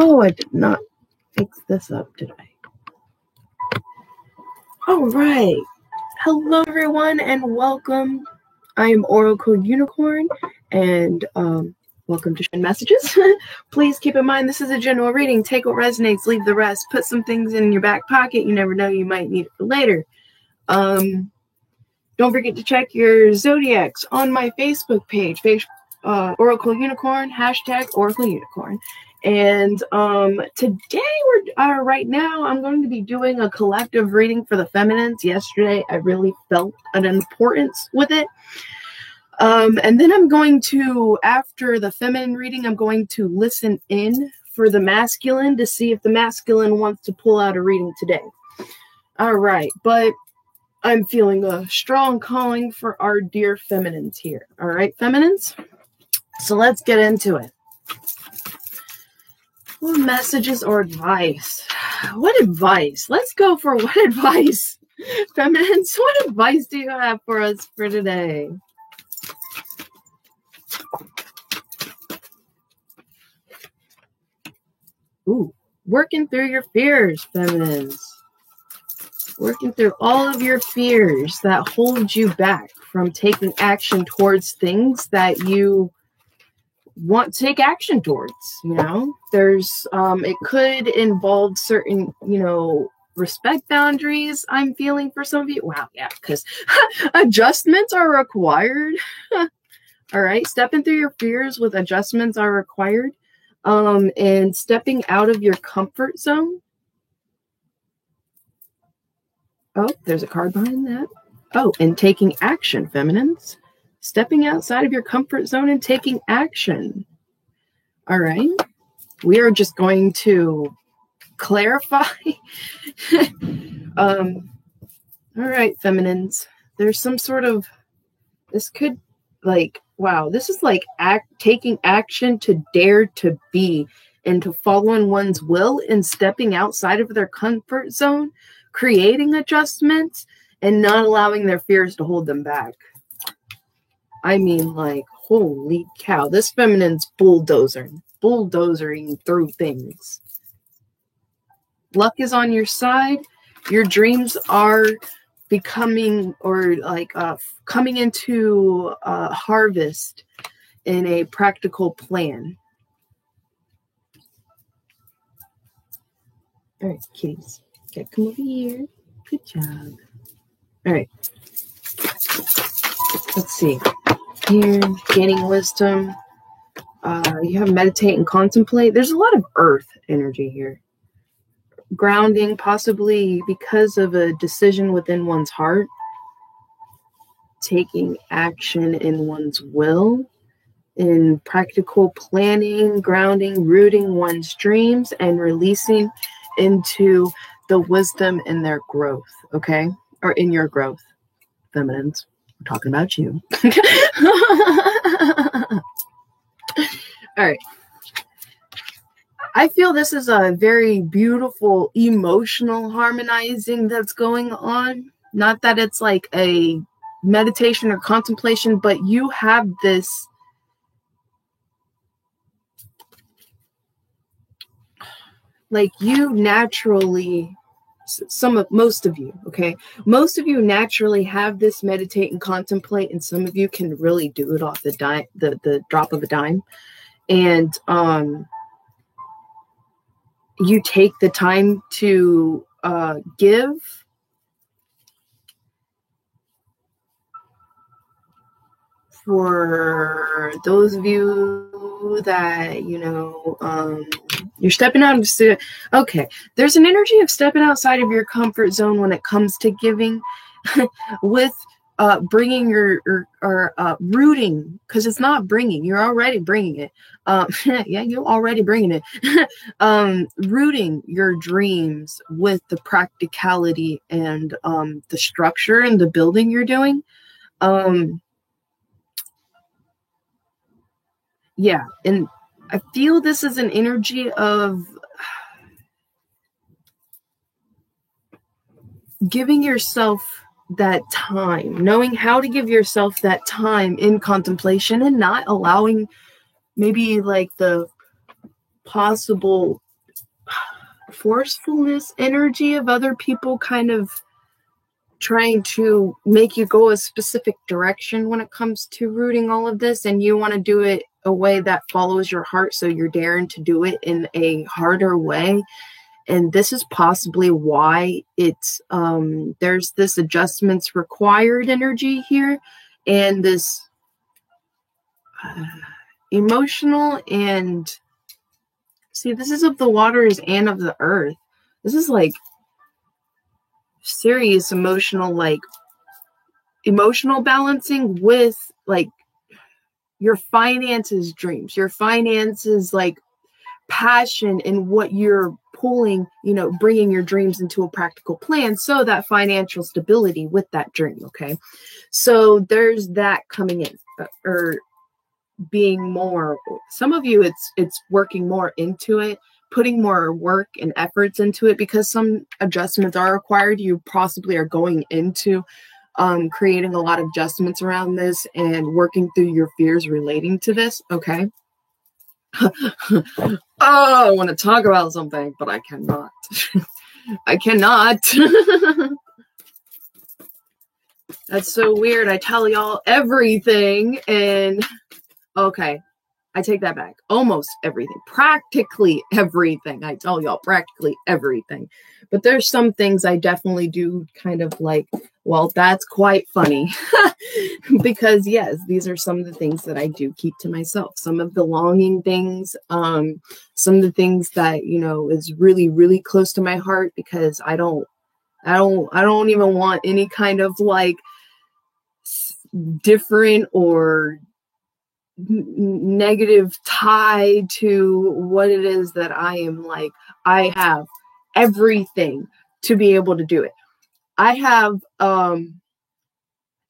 Oh, I did not fix this up, did I? All right. Hello, everyone, and welcome. I am Oracle Unicorn, and welcome to Shin Messages. Please keep in mind this is a general reading. Take what resonates, leave the rest. Put some things in your back pocket. You never know, you might need it for later. Don't forget to check your zodiacs on my Facebook page, Oracle Unicorn, # Oracle Unicorn. And today right now I'm going to be doing a collective reading for the feminines. Yesterday I really felt an importance with it. And then I'm going to, after the feminine reading, I'm going to listen in for the masculine to see if the masculine wants to pull out a reading today. All right, but I'm feeling a strong calling for our dear feminines here. All right, feminines? So let's get into it. What messages or advice? What advice? Let's go for what advice? Feminines, what advice do you have for us for today? Ooh, working through your fears, feminines. Working through all of your fears that hold you back from taking action towards things that you want to take action towards. You know, there's it could involve certain, respect boundaries I'm feeling for some of you. Wow, yeah, because adjustments are required. All right, stepping through your fears with adjustments are required. And stepping out of your comfort zone. Oh, there's a card behind that. Oh, and taking action, feminines. Stepping outside of your comfort zone and taking action. All right. We are just going to clarify. All right, feminines. There's some sort of, this could wow, this is like taking action to dare to be and to follow in one's will and stepping outside of their comfort zone, creating adjustments and not allowing their fears to hold them back. I mean, holy cow, this feminine's bulldozering through things. Luck is on your side. Your dreams are becoming coming into harvest in a practical plan. All right, kitties. Okay, come over here. Good job. All right. Let's see. Here, gaining wisdom. You have meditate and contemplate. There's a lot of earth energy here. Grounding, possibly because of a decision within one's heart. Taking action in one's will. In practical planning, grounding, rooting one's dreams, and releasing into the wisdom in their growth, okay? Or in your growth, feminines. We're talking about you. All right. I feel this is a very beautiful emotional harmonizing that's going on. Not that it's like a meditation or contemplation, but you have this you naturally, most of you, okay? Most of you naturally have this meditate and contemplate, and some of you can really do it off the drop of a dime. And you take the time to give. For those of you that, you're stepping out of, okay, there's an energy of stepping outside of your comfort zone when it comes to giving with bringing your rooting, because it's not bringing, you're already bringing it. Yeah, you're already bringing it. Rooting your dreams with the practicality and the structure and the building you're doing. Yeah, and I feel this is an energy of giving yourself that time, knowing how to give yourself that time in contemplation and not allowing maybe the possible forcefulness energy of other people kind of trying to make you go a specific direction when it comes to rooting all of this, and you want to do it a way that follows your heart, so you're daring to do it in a harder way. And this is possibly why it's there's this adjustments required energy here, and this emotional, and see, this is of the waters and of the earth. This is like serious emotional, like emotional balancing with like your finances dreams, your finances like passion in what you're pulling, you know, bringing your dreams into a practical plan, so that financial stability with that dream. Okay, so there's that coming in, or being more, some of you it's working more into it, putting more work and efforts into it, because some adjustments are required. You possibly are going into creating a lot of adjustments around this and working through your fears relating to this. Okay. Oh, I want to talk about something, but I cannot. I cannot. That's so weird. I tell y'all everything, and okay, I take that back. Almost everything. Practically everything. I tell y'all practically everything. But there's some things I definitely do kind of like, well, that's quite funny. Because yes, these are some of the things that I do keep to myself. Some of the longing things, some of the things that, you know, is really, really close to my heart, because I don't even want any kind of like different or negative tie to what it is that I am like. I have everything to be able to do it. I have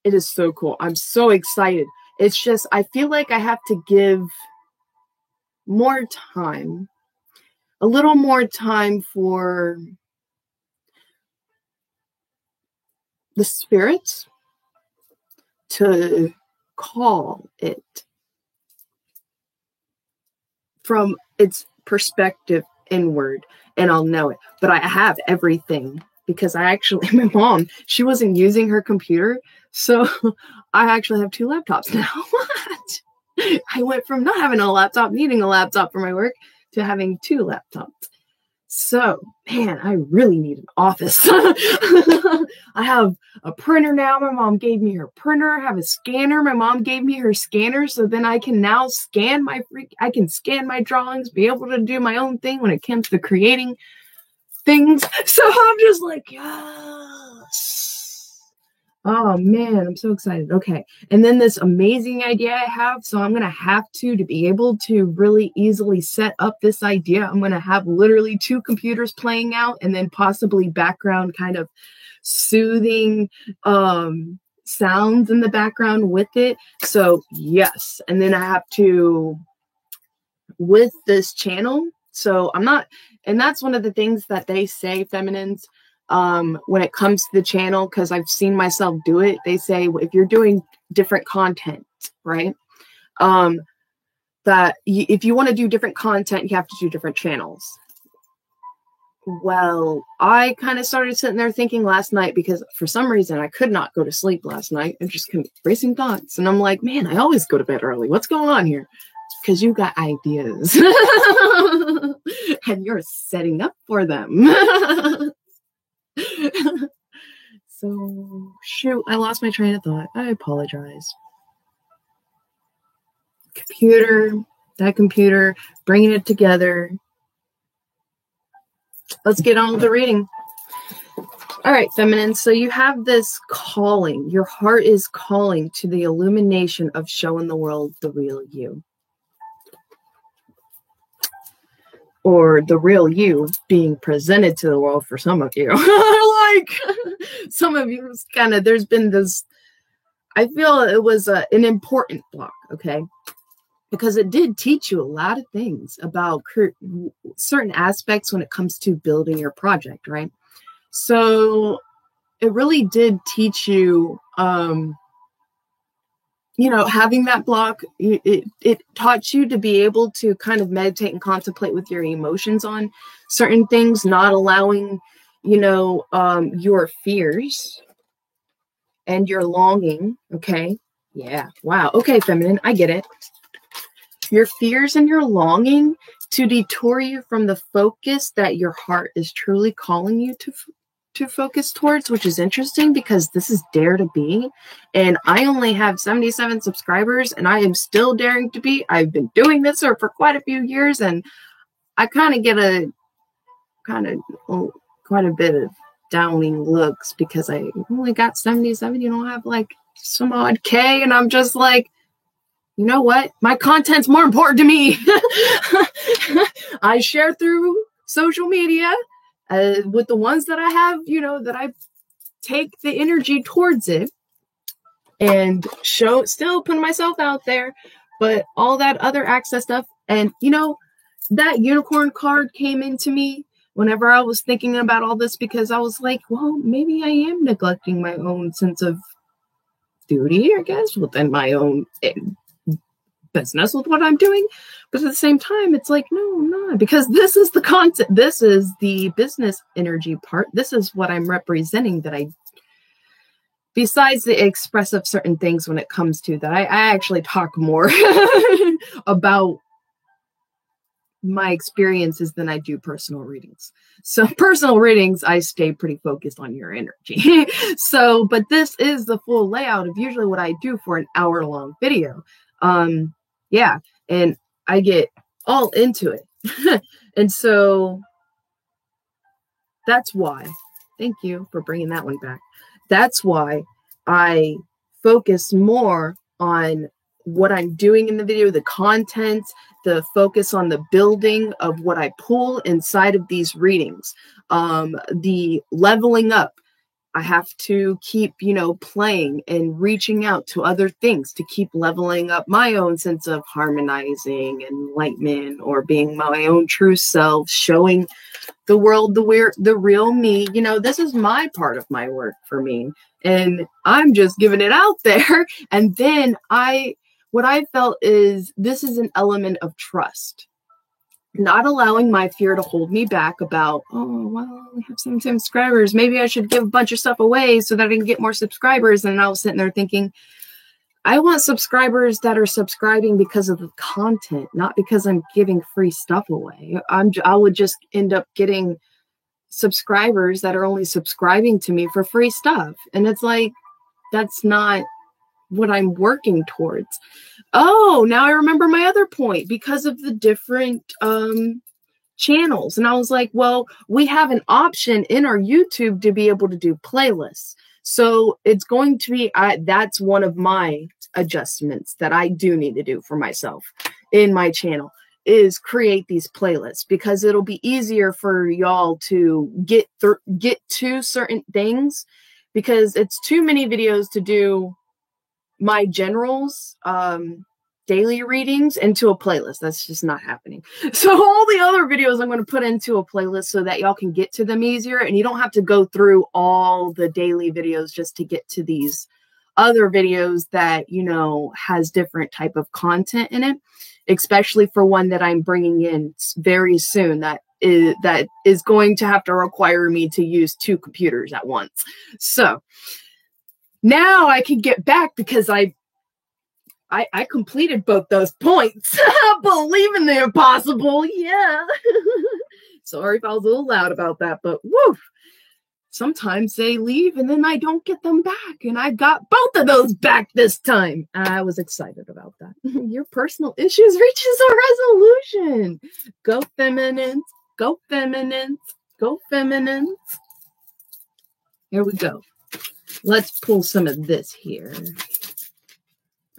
it is so cool. I'm so excited. It's just I feel like I have to give more time, a little more time for the spirits to call it from its perspective inward, and I'll know it. But I have everything, because I actually, my mom, she wasn't using her computer, so I actually have 2 laptops now. What? I went from not having a laptop, needing a laptop for my work, to having 2 laptops. So, man, I really need an office. I have a printer now. My mom gave me her printer. I have a scanner. My mom gave me her scanner. So then I can now scan I can scan my drawings, be able to do my own thing when it comes to creating things. So I'm just like, yes. Oh man, I'm so excited. Okay. And then this amazing idea I have. So I'm going to have to be able to really easily set up this idea. I'm going to have literally 2 computers playing out, and then possibly background kind of soothing sounds in the background with it. So yes. And then I have to, with this channel. So I'm not, and that's one of the things that they say, feminines, when it comes to the channel, because I've seen myself do it. They say if you're doing different content, right? That if you want to do different content, you have to do different channels. Well, I kind of started sitting there thinking last night, because for some reason I could not go to sleep last night. I'm just kind of racing thoughts. And I'm like, man, I always go to bed early. What's going on here? It's because you got ideas and you're setting up for them. So, shoot, I lost my train of thought. I apologize. That computer, bringing it together. Let's get on with the reading. All right, feminine. So you have this calling. Your heart is calling to the illumination of showing the world the real you. Or the real you being presented to the world for some of you. Like, some of you kind of, there's been this, I feel it was an important block, okay? Because it did teach you a lot of things about certain aspects when it comes to building your project, right? So it really did teach you, having that block, it taught you to be able to kind of meditate and contemplate with your emotions on certain things, not allowing, your fears and your longing. Okay. Yeah. Wow. Okay, feminine. I get it. Your fears and your longing to detour you from the focus that your heart is truly calling you to focus towards, which is interesting because this is Dare to Be, and I only have 77 subscribers, and I am still daring to be. I've been doing this for quite a few years, and I kind of get quite a bit of downing looks because I only got 77. You don't have like some odd K, and I'm just like, you know what? My content's more important to me. I share through social media with the ones that I have, that I take the energy towards it and still putting myself out there, but all that other access stuff. And, that unicorn card came into me whenever I was thinking about all this, because I was like, well, maybe I am neglecting my own sense of duty, I guess, within my own business with what I'm doing. But at the same time, it's like, no, I'm not, because this is the content. This is the business energy part. This is what I'm representing, that besides the expressive certain things when it comes to that, I actually talk more about my experiences than I do personal readings. So personal readings, I stay pretty focused on your energy. But this is the full layout of usually what I do for an hour-long video. Yeah, and I get all into it. And so that's why, thank you for bringing that one back. That's why I focus more on what I'm doing in the video, the content, the focus on the building of what I pull inside of these readings, the leveling up. I have to keep, playing and reaching out to other things to keep leveling up my own sense of harmonizing, enlightenment, or being my own true self, showing the world the real me. This is my part of my work for me, and I'm just giving it out there. And then what I felt is this is an element of trust. Not allowing my fear to hold me back about, oh, well, we have some subscribers. Maybe I should give a bunch of stuff away so that I can get more subscribers. And I was sitting there thinking, I want subscribers that are subscribing because of the content, not because I'm giving free stuff away. I would just end up getting subscribers that are only subscribing to me for free stuff. And it's like, that's not what I'm working towards. Oh, now I remember my other point, because of the different channels. And I was like, well, we have an option in our YouTube to be able to do playlists. So it's going to be, that's one of my adjustments that I do need to do for myself in my channel, is create these playlists, because it'll be easier for y'all to get to certain things, because it's too many videos to do my generals daily readings into a playlist. That's just not happening. So all the other videos I'm going to put into a playlist so that y'all can get to them easier, and you don't have to go through all the daily videos just to get to these other videos that has different type of content in it, especially for one that I'm bringing in very soon that is going to have to require me to use 2 computers at once. So now I can get back, because I completed both those points. Believe in the impossible. Yeah. Sorry if I was a little loud about that, but woo. Sometimes they leave and then I don't get them back. And I got both of those back this time. I was excited about that. Your personal issues reaches a resolution. Go feminines. Go feminines. Go feminines. Here we go. Let's pull some of this here.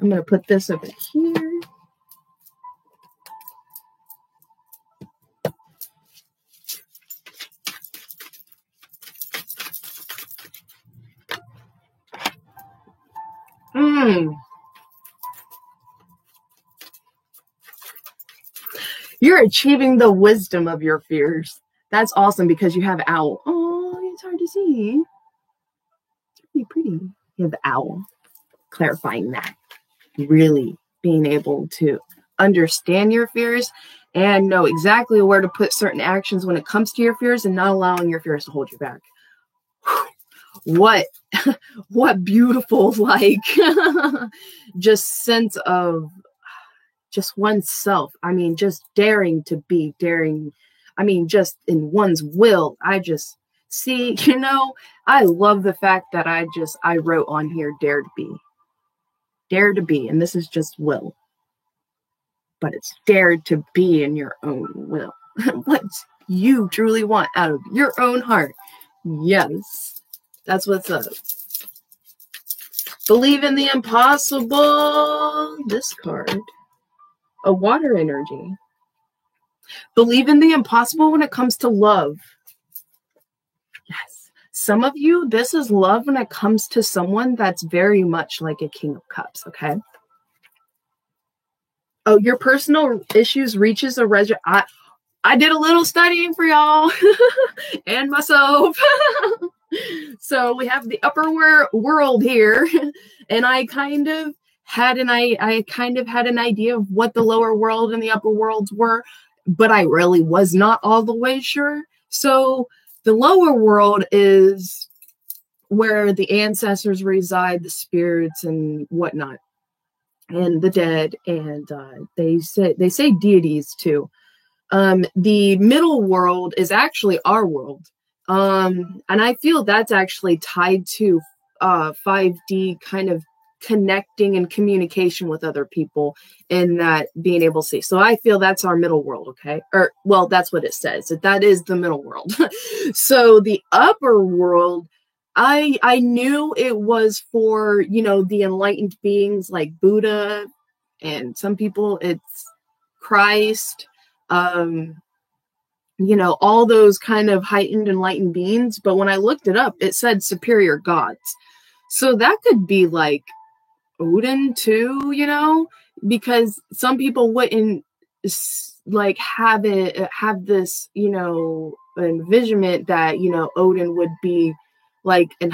I'm going to put this over here. You're achieving the wisdom of your fears. That's awesome, because you have owl. Oh, it's hard to see. It's pretty pretty. You have the owl. Clarifying that. really being able to understand your fears and know exactly where to put certain actions when it comes to your fears and not allowing your fears to hold you back. What beautiful, like, just sense of just oneself. I mean, just daring to be daring. I mean, just in one's will. I just see, I love the fact that I wrote on here, dare to be. And this is just will, but it's dared to be in your own will. What you truly want out of your own heart. Yes, that's what's up. Believe in the impossible. This card, a water energy. Believe in the impossible when it comes to love. Yes. Some of you, this is love when it comes to someone that's very much like a King of Cups, okay? Oh, your personal issues reaches a I did a little studying for y'all and myself. So we have the upper world here, and I kind of had an idea of what the lower world and the upper worlds were, but I really was not all the way sure. So the lower world is where the ancestors reside, the spirits and whatnot, and the dead, and they say deities too. The middle world is actually our world. And I feel that's actually tied to 5D kind of connecting and communication with other people and that being able to see. So I feel that's our middle world, okay? Or, well, that's what it says. That is the middle world. So the upper world, I knew it was for, the enlightened beings like Buddha, and some people it's Christ, all those kind of heightened enlightened beings. But when I looked it up, it said superior gods. So that could be like Odin too, because some people wouldn't like have this, envisionment that, Odin would be like an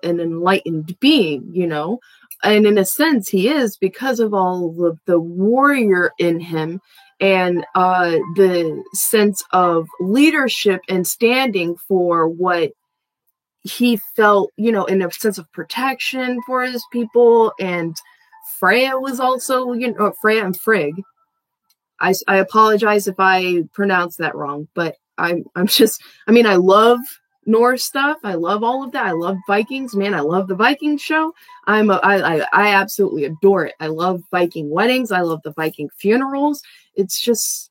enlightened being, and in a sense he is, because of all of the warrior in him and the sense of leadership and standing for what he felt, in a sense of protection for his people. And Freya was also, Freya and Frigg. I apologize if I pronounced that wrong, but I love Norse stuff. I love all of that. I love Vikings, man. I love the Viking show. I absolutely adore it. I love Viking weddings. I love the Viking funerals. It's just,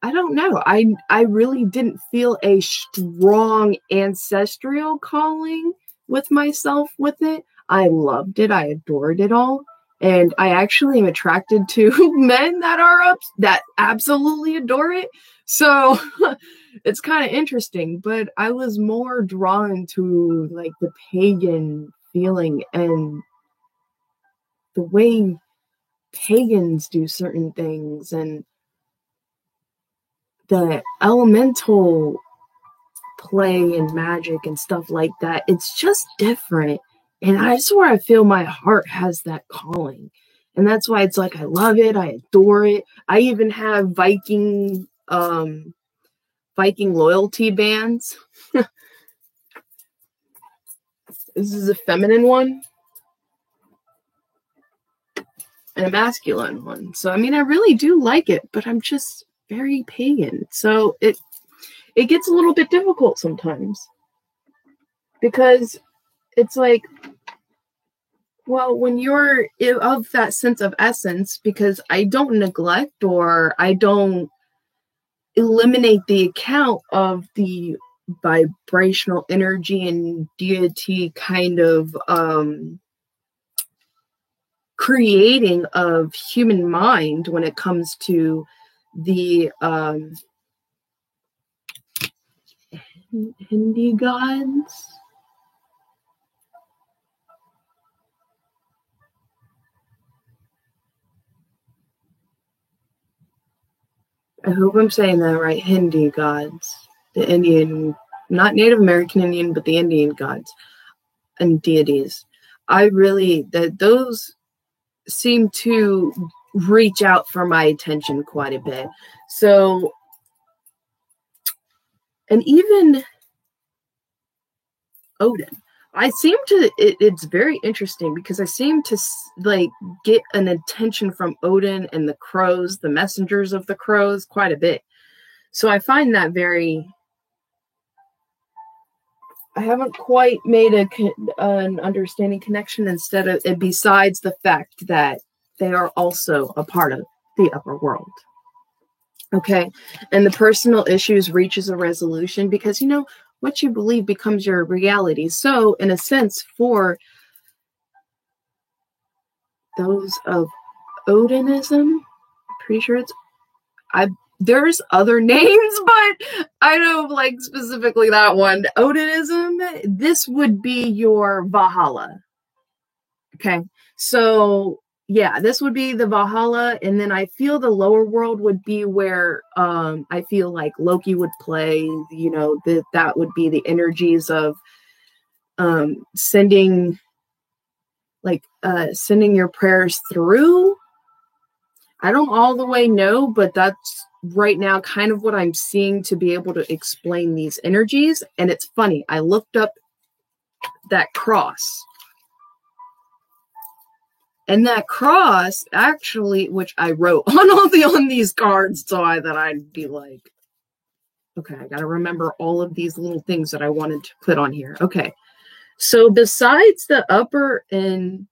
I don't know. I really didn't feel a strong ancestral calling with myself with it. I loved it. I adored it all. And I actually am attracted to men that absolutely adore it. So it's kind of interesting, but I was more drawn to like the pagan feeling and the way pagans do certain things and the elemental play and magic and stuff like that. It's just different. And I swear I feel my heart has that calling. And that's why it's like I love it. I adore it. I even have Viking loyalty bands. This is a feminine one and a masculine one. So I really do like it, but I'm just very pagan. So it gets a little bit difficult sometimes. Because it's like, well, when you're of that sense of essence, because I don't neglect or I don't eliminate the account of the vibrational energy and deity kind of creating of human mind when it comes to the Hindi gods. I hope I'm saying that right. Hindi gods. The Indian, not Native American Indian, but the Indian gods and deities. I really, those seem to reach out for my attention quite a bit. So, and even Odin, it's very interesting because I seem to like get an attention from Odin and the crows, the messengers of the crows, quite a bit. So I find that I haven't quite made an understanding connection besides the fact that they are also a part of the upper world. Okay. And the personal issues reaches a resolution because, what you believe becomes your reality. So in a sense, for those of Odinism, pretty sure there's other names, but I don't like specifically that one. Odinism, this would be your Valhalla. Okay. So yeah, this would be the Valhalla. And then I feel the lower world would be where I feel like Loki would play, that would be the energies of sending your prayers through. I don't all the way know, but that's right now kind of what I'm seeing to be able to explain these energies. And it's funny, I looked up that cross. And that cross actually, which I wrote on these cards so that I'd be like, okay, I got to remember all of these little things that I wanted to put on here. Okay. So besides the upper and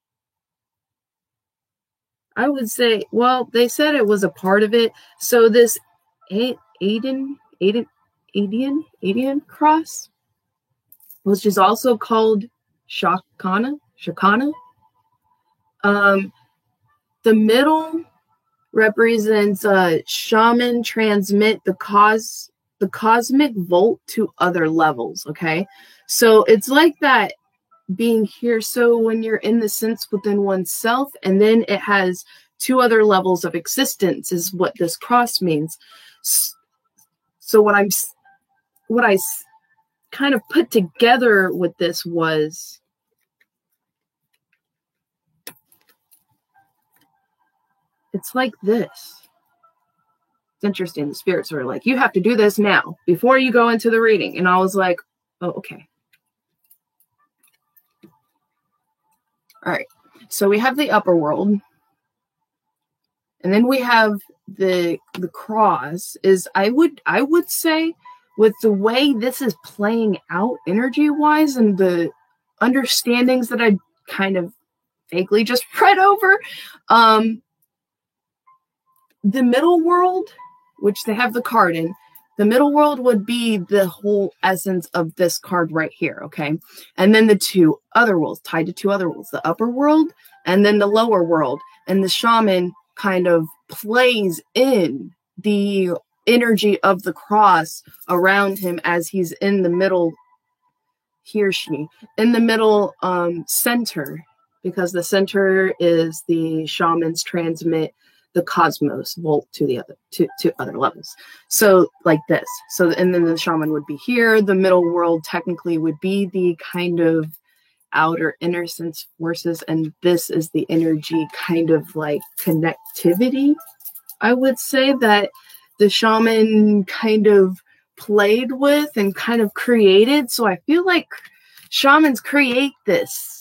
I would say, well, they said it was a part of it. So this Adian cross, which is also called Shakana. The middle represents shaman transmit the cosmic volt to other levels. Okay, so it's like that being here. So when you're in the sense within oneself, and then it has two other levels of existence is what this cross means. So what I kind of put together with this was it's like this. It's interesting. The spirits are like, you have to do this now before you go into the reading. And I was like, oh, okay. All right. So we have the upper world. And then we have the cross is I would say with the way this is playing out energy wise and the understandings that I kind of vaguely just read over, the middle world, which they have the card in, the middle world would be the whole essence of this card right here, okay? And then the two other worlds, tied to two other worlds, the upper world and then the lower world. And the shaman kind of plays in the energy of the cross around him as he's in the middle, he or she, in the middle center, because the center is the shamans transmit the cosmos volt to the other to other levels. So like this. So and then the shaman would be here. The middle world technically would be the kind of outer inner sense forces, and this is the energy kind of like connectivity, I would say, that the shaman kind of played with and kind of created. So I feel like shamans create this.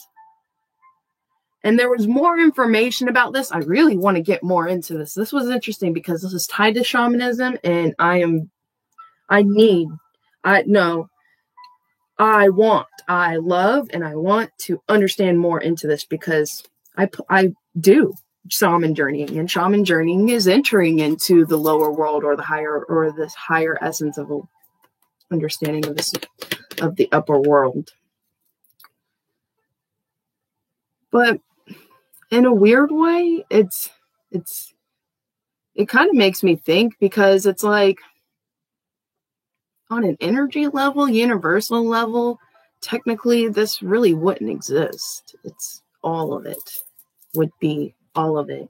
And there was more information about this. I really want to get more into this. This was interesting because this is tied to shamanism, and I love, and I want to understand more into this because I do shaman journeying, and shaman journeying is entering into the lower world or this higher essence of a understanding of this, of the upper world. But in a weird way, it kind of makes me think, because it's like on an energy level, universal level, technically this really wouldn't exist. It's all of it would be all of it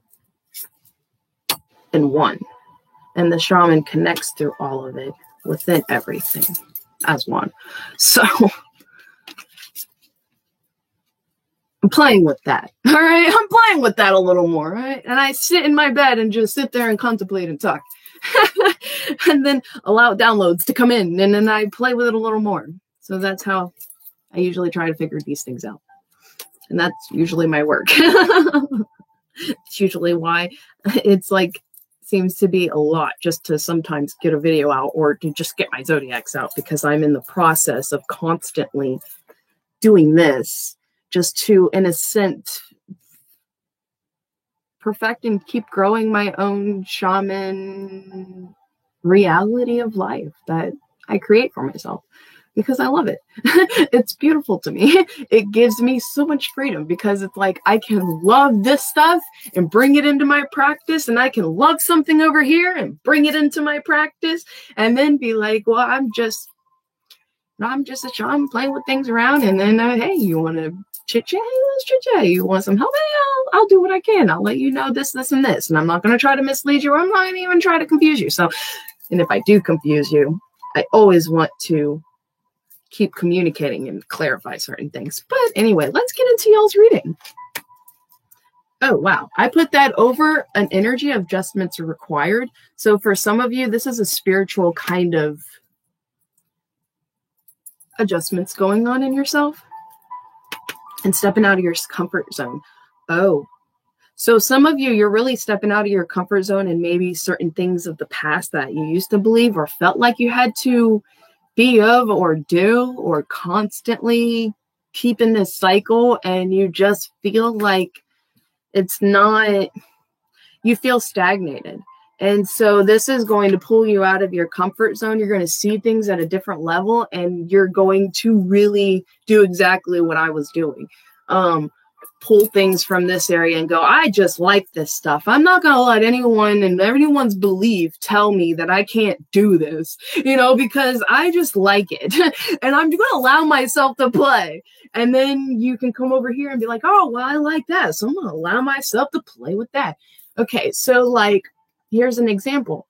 in one. And the shaman connects through all of it within everything as one. So I'm playing with that. All right. I'm playing with that a little more. Right. And I sit in my bed and just sit there and contemplate and talk. And then allow downloads to come in. And then I play with it a little more. So that's how I usually try to figure these things out. And that's usually my work. It's usually why it's like, seems to be a lot just to sometimes get a video out or to just get my zodiacs out, because I'm in the process of constantly doing this just to, in a sense, perfect and keep growing my own shaman reality of life that I create for myself, because I love it. It's beautiful to me. It gives me so much freedom, because it's like I can love this stuff and bring it into my practice, and I can love something over here and bring it into my practice, and then be like, well, I'm just a shaman playing with things around. And then, hey, you want to chit chat? Hey, let's chit chat. You want some help? Hey, I'll do what I can. I'll let you know this, and this. And I'm not going to try to mislead you. I'm not going to even try to confuse you. So, and if I do confuse you, I always want to keep communicating and clarify certain things. But anyway, let's get into y'all's reading. Oh, wow. I put that over an energy adjustments are required. So for some of you, this is a spiritual kind of adjustments going on in yourself and stepping out of your comfort zone. Oh, so some of you, you're really stepping out of your comfort zone, and maybe certain things of the past that you used to believe or felt like you had to be of or do, or constantly keep in this cycle, and you just feel like it's not, you feel stagnated. And so this is going to pull you out of your comfort zone. You're going to see things at a different level, and you're going to really do exactly what I was doing. Pull things from this area and go, I just like this stuff. I'm not going to let anyone and anyone's belief tell me that I can't do this, because I just like it. And I'm going to allow myself to play. And then you can come over here and be like, oh, well, I like that. So I'm going to allow myself to play with that. Okay. So like, here's an example.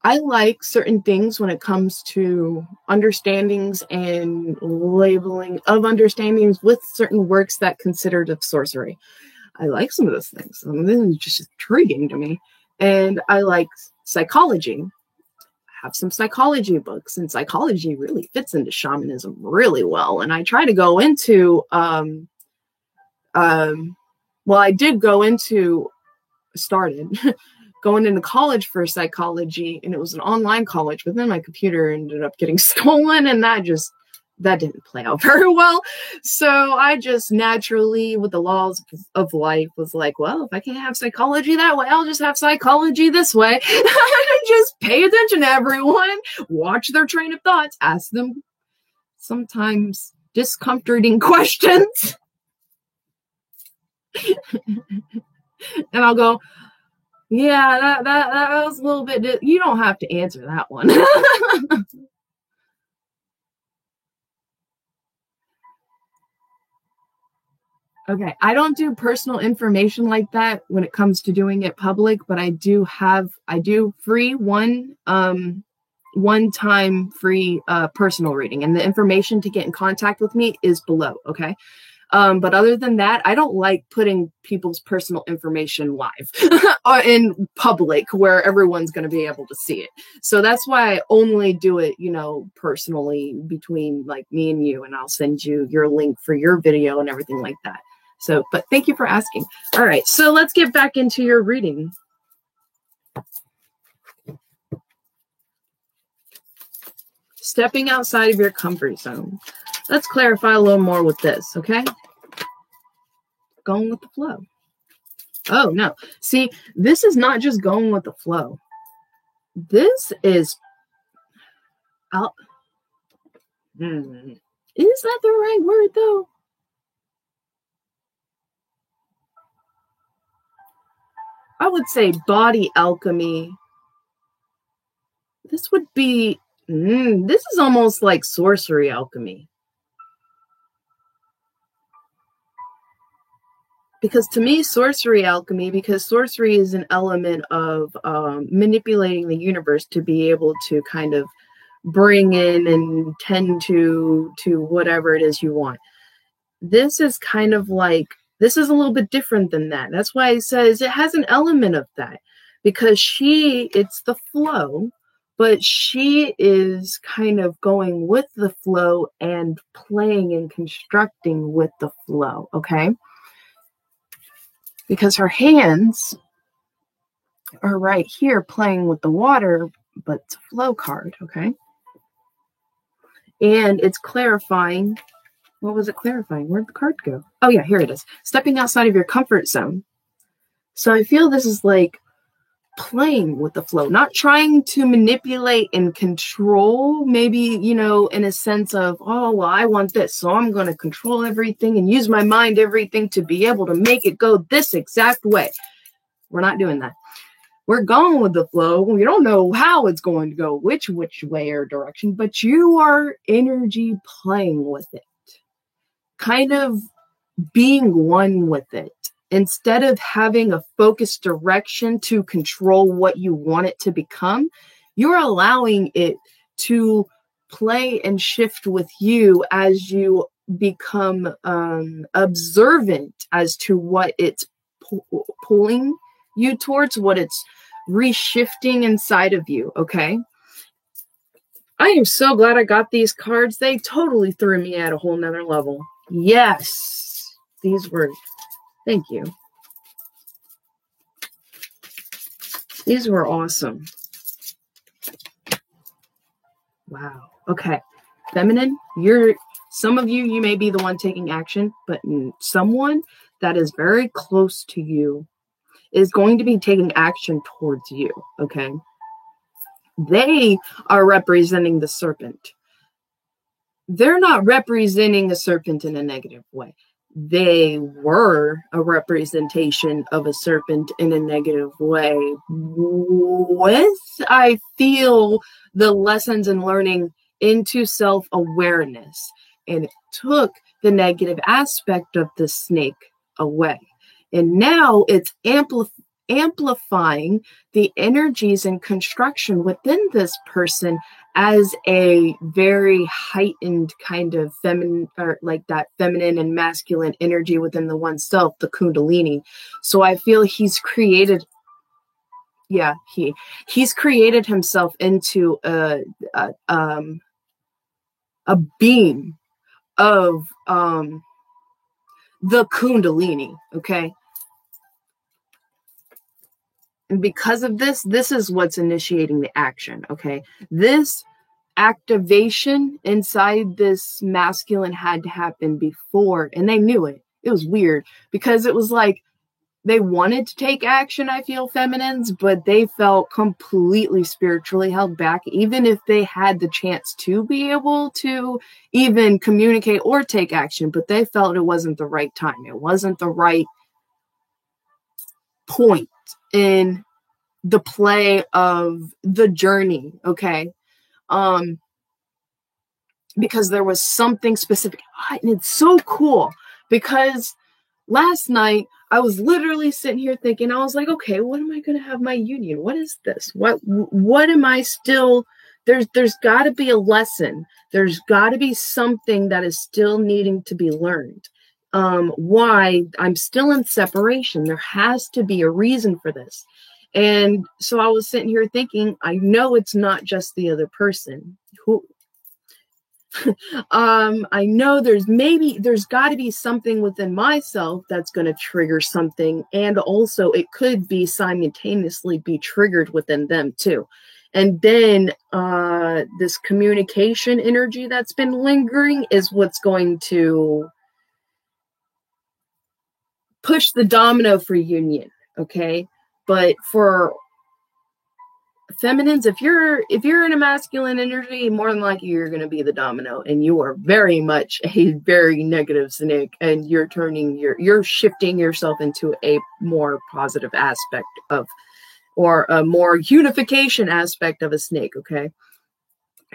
I like certain things when it comes to understandings and labeling of understandings with certain works that considered of sorcery. I like some of those things. This is just intriguing to me. And I like psychology. I have some psychology books, and psychology really fits into shamanism really well. And I try to go into, started going into college for psychology, and it was an online college, but then my computer ended up getting stolen, and that didn't play out very well. So I just naturally, with the laws of life, was like, well, if I can't have psychology that way, I'll just have psychology this way. Just pay attention to everyone, watch their train of thoughts, ask them sometimes discomforting questions. And I'll go, yeah, that was a little bit, you don't have to answer that one. Okay, I don't do personal information like that when it comes to doing it public, but I do free one-time free personal reading, and the information to get in contact with me is below, okay? But other than that, I don't like putting people's personal information live or in public where everyone's going to be able to see it. So that's why I only do it, personally between like me and you, and I'll send you your link for your video and everything like that. So, but thank you for asking. All right, so let's get back into your reading. Stepping outside of your comfort zone. Let's clarify a little more with this, okay? Going with the flow. Oh, no. See, this is not just going with the flow. This is... Is that the right word, though? I would say body alchemy. This would be... this is almost like sorcery alchemy. because to me, sorcery alchemy, because sorcery is an element of manipulating the universe to be able to kind of bring in and tend to whatever it is you want. This is kind of like, this is a little bit different than that. That's why it says it has an element of that, because it's the flow, but she is kind of going with the flow and playing and constructing with the flow, okay? Because her hands are right here playing with the water, but it's a flow card, okay? And it's clarifying. What was it clarifying? Where'd the card go? Oh yeah, here it is. Stepping outside of your comfort zone. So I feel this is like playing with the flow, not trying to manipulate and control, maybe, you know, in a sense of, oh, well, I want this, so I'm going to control everything and use my mind, everything to be able to make it go this exact way. We're not doing that. We're going with the flow. We don't know how it's going to go, which way or direction, but you are energy playing with it, kind of being one with it. Instead of having a focused direction to control what you want it to become, you're allowing it to play and shift with you as you become observant as to what it's pulling you towards, what it's reshifting inside of you, okay? I am so glad I got these cards. They totally threw me at a whole nother level. Yes, these were... Thank you. These were awesome. Wow. Okay. Feminine, some of you may be the one taking action, but someone that is very close to you is going to be taking action towards you, okay? They are representing the serpent. They're not representing the serpent in a negative way. They were a representation of a serpent in a negative way with, I feel, the lessons and learning into self-awareness. And it took the negative aspect of the snake away. And now it's amplifying the energies and construction within this person as a very heightened kind of feminine, or like that feminine and masculine energy within the oneself, the Kundalini. So I feel he's created himself into a being of the Kundalini, okay? And because of this is what's initiating the action, okay? This activation inside this masculine had to happen before, and they knew it. It was weird because it was like they wanted to take action, I feel, feminines, but they felt completely spiritually held back, even if they had the chance to be able to even communicate or take action, but they felt it wasn't the right time. It wasn't the right point in the play of the journey, okay? Because there was something specific. And it's so cool because last night I was literally sitting here thinking, I was like, okay, what am I going to have my union? What is this? What am I still, there's got to be a lesson. There's got to be something that is still needing to be learned. Why I'm still in separation. There has to be a reason for this. And so I was sitting here thinking, I know it's not just the other person who, I know there's got to be something within myself that's going to trigger something. And also it could be simultaneously be triggered within them too. And then this communication energy that's been lingering is what's going to push the domino for union. Okay. But for feminines, if you're in a masculine energy, more than likely you're going to be the domino, and you are very much a very negative snake, and you're shifting yourself into a more positive aspect of, or a more unification aspect of a snake, okay?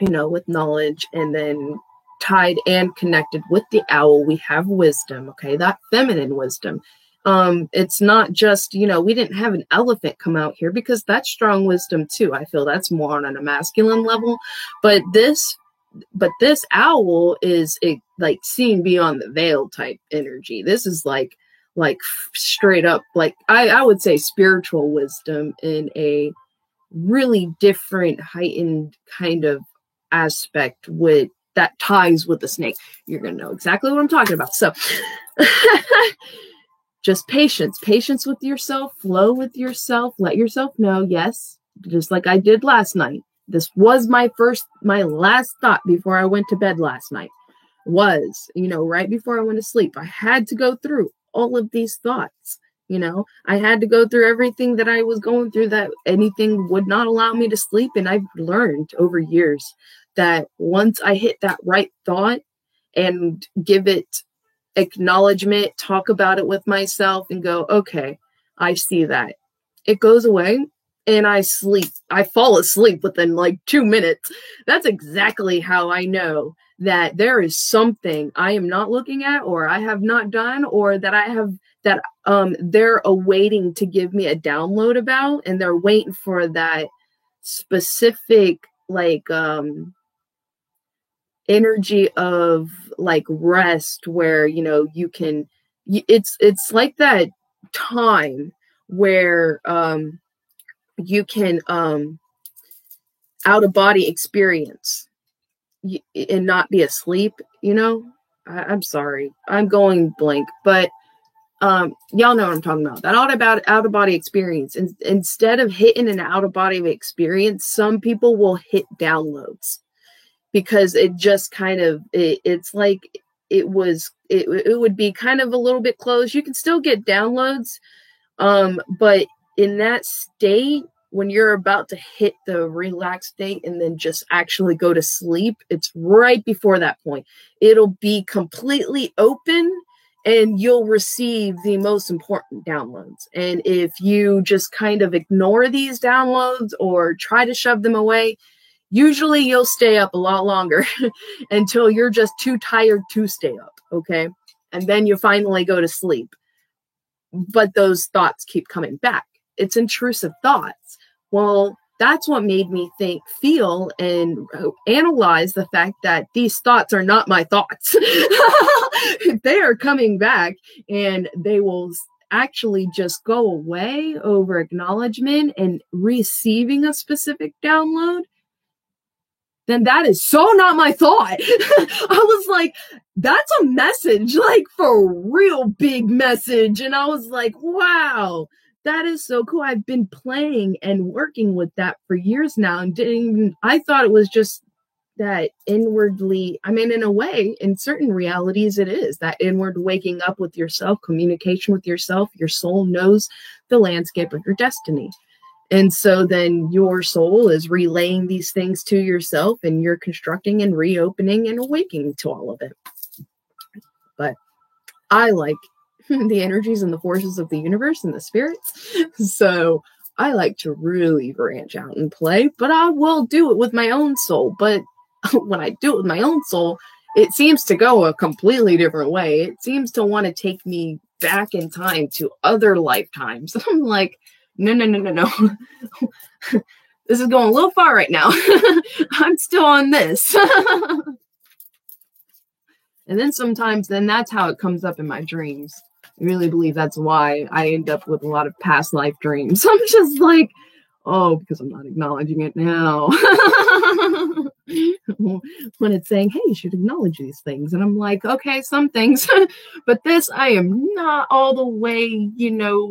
You know, with knowledge, and then tied and connected with the owl, we have wisdom, okay? That feminine wisdom. It's not just, we didn't have an elephant come out here, because that's strong wisdom too. I feel that's more on a masculine level, but this owl is like seeing beyond the veil type energy. This is like straight up, like I would say spiritual wisdom in a really different, heightened kind of aspect with that ties with the snake. You're gonna know exactly what I'm talking about. So just patience with yourself, flow with yourself, let yourself know, yes, just like I did last night. This was my last thought before I went to bed last night, was, right before I went to sleep. I had to go through all of these thoughts. I had to go through everything that I was going through, that anything would not allow me to sleep. And I've learned over years that once I hit that right thought and give it acknowledgement, talk about it with myself and go, okay, I see that. It goes away and I sleep. I fall asleep within like 2 minutes. That's exactly how I know that there is something I am not looking at, or I have not done, or that they're awaiting to give me a download about, and they're waiting for that specific energy of like rest, where you can, it's like that time where you can out of body experience and not be asleep. I'm sorry, I'm going blank, but y'all know what I'm talking about. That out of body experience. And instead of hitting an out of body experience, some people will hit downloads, because it just kind of, it's like it would be kind of a little bit close. You can still get downloads, but in that state, when you're about to hit the relaxed state and then just actually go to sleep, it's right before that point. It'll be completely open and you'll receive the most important downloads. And if you just kind of ignore these downloads or try to shove them away, usually you'll stay up a lot longer until you're just too tired to stay up, okay? And then you finally go to sleep. But those thoughts keep coming back. It's intrusive thoughts. Well, that's what made me think, feel, and analyze the fact that these thoughts are not my thoughts. They are coming back, and they will actually just go away over acknowledgement and receiving a specific download. Then that is so not my thought. I was like, that's a message, like for real big message. And I was like, wow, that is so cool. I've been playing and working with that for years now, and I thought it was just that inwardly, I mean, in a way, in certain realities, it is that inward waking up with yourself, communication with yourself. Your soul knows the landscape of your destiny. And so then your soul is relaying these things to yourself, and you're constructing and reopening and awakening to all of it. But I like the energies and the forces of the universe and the spirits. So I like to really branch out and play, but I will do it with my own soul. But when I do it with my own soul, it seems to go a completely different way. It seems to want to take me back in time to other lifetimes. I'm like, no. This is going a little far right now. I'm still on this. And then sometimes, that's how it comes up in my dreams. I really believe that's why I end up with a lot of past life dreams. I'm just like, oh, because I'm not acknowledging it now. When it's saying, hey, you should acknowledge these things. And I'm like, okay, some things. But this, I am not all the way,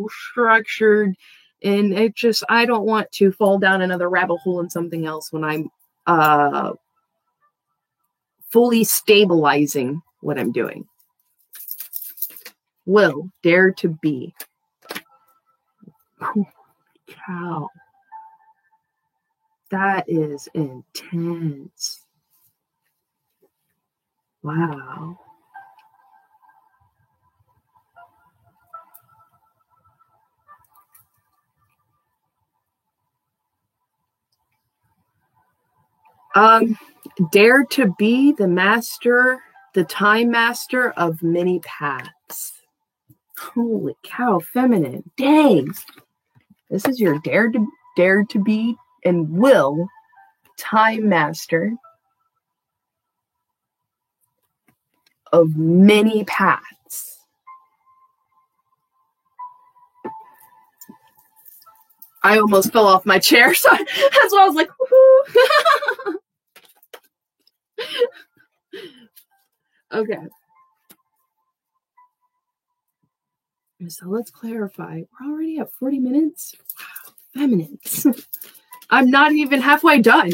structured. And it just, I don't want to fall down another rabbit hole in something else when I'm fully stabilizing what I'm doing. Will, dare to be. Holy cow. That is intense. Wow. Dare to be the master, the time master of many paths. Holy cow, feminine. Dang. This is your dare to be and will time master of many paths. I almost fell off my chair, so that's why I was like, woohoo. Okay. So let's clarify. We're already at 40 minutes. Wow, feminines. I'm not even halfway done.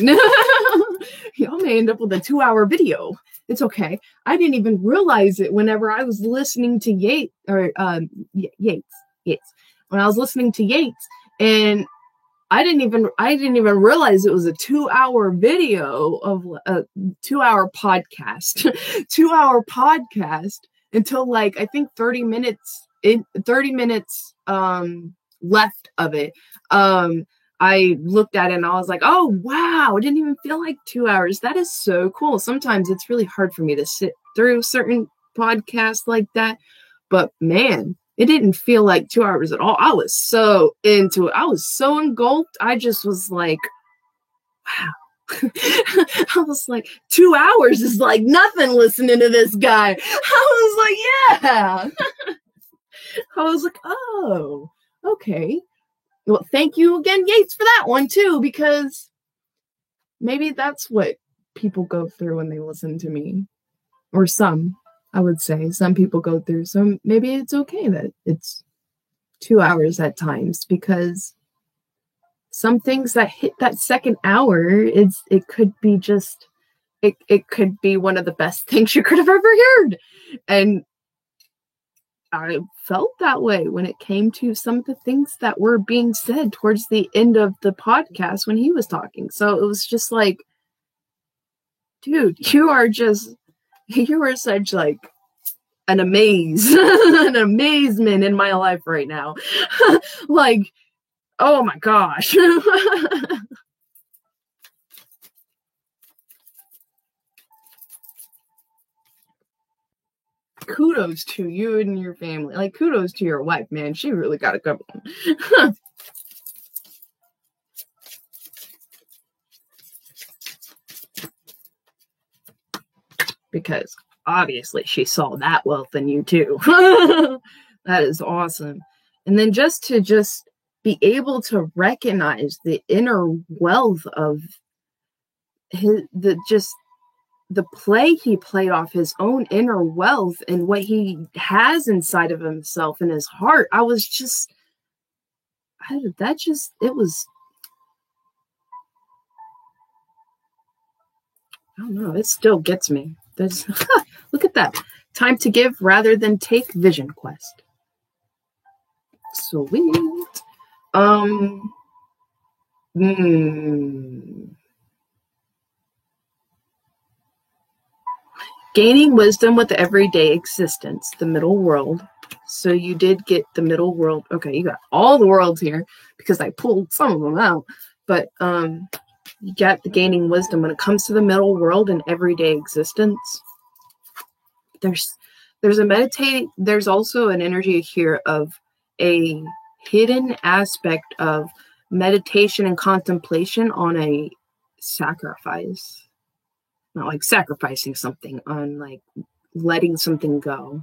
Y'all may end up with a 2-hour video. It's okay. I didn't even realize it whenever I was listening to Yates. When I was listening to Yates, and I didn't even realize it was a 2-hour video of a 2-hour podcast. 2-hour podcast until like I think 30 minutes left of it. I looked at it and I was like, oh wow, it didn't even feel like 2 hours. That is so cool. Sometimes it's really hard for me to sit through certain podcasts like that, but man, it didn't feel like 2 hours at all. I was so into it. I was so engulfed. I just was like, wow. I was like, 2 hours is like nothing listening to this guy. I was like, yeah. I was like, oh, okay. Well, thank you again, Yates, for that one too, because maybe that's what people go through when they listen to me. Or some, I would say. Some people go through. So maybe it's okay that it's 2 hours at times, because some things that hit that second hour, it could be just, it could be one of the best things you could have ever heard. And I felt that way when it came to some of the things that were being said towards the end of the podcast when he was talking. So it was just like, dude, you are such like an an amazement in my life right now. Like, oh my gosh. Kudos to you and your family. Like, kudos to your wife, man. She really got a good one. Because obviously she saw that wealth in you too. That is awesome. And then just to be able to recognize the inner wealth of the play he played off his own inner wealth and what he has inside of himself in his heart. I was just, it was, I don't know, it still gets me. Look at that. Time to give rather than take, Vision Quest. Sweet. Gaining wisdom with everyday existence, the middle world. So you did get the middle world. Okay, you got all the worlds here because I pulled some of them out. But you got the gaining wisdom when it comes to the middle world and everyday existence. There's also an energy here of a hidden aspect of meditation and contemplation on a sacrifice. Not like sacrificing something, on like letting something go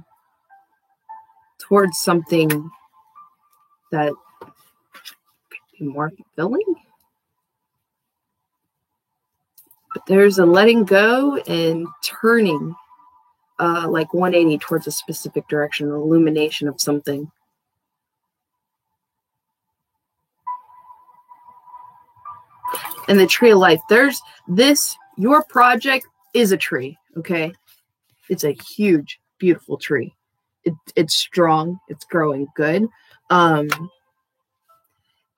towards something that could be more fulfilling. But there's a letting go and turning like 180 towards a specific direction, an illumination of something. And the tree of life, your project is a tree, okay? It's a huge, beautiful tree. It's strong. It's growing good.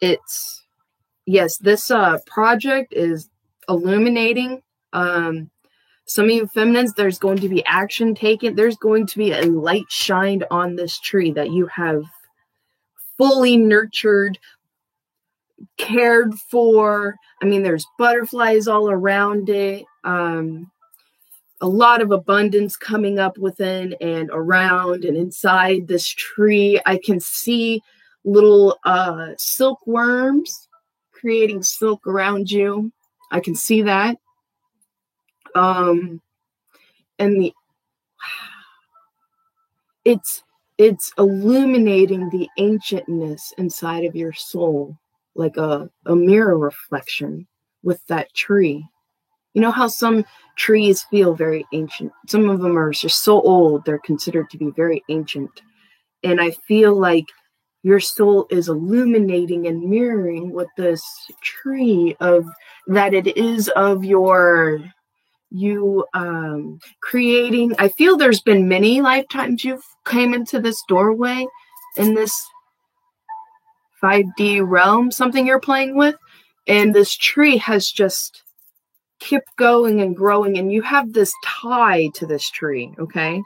This project is illuminating. Some of you feminines, there's going to be action taken. There's going to be a light shined on this tree that you have fully nurtured, cared for. I mean, there's butterflies all around it. a lot of abundance coming up within and around and inside this tree. I can see little silkworms creating silk around you. I can see that. And it's illuminating the ancientness inside of your soul, like a mirror reflection with that tree. You know how some trees feel very ancient? Some of them are just so old, they're considered to be very ancient. And I feel like your soul is illuminating and mirroring with this tree of that it is of you creating. I feel there's been many lifetimes you've came into this doorway in this 5D realm, something you're playing with, and this tree has just kept going and growing, and you have this tie to this tree, okay?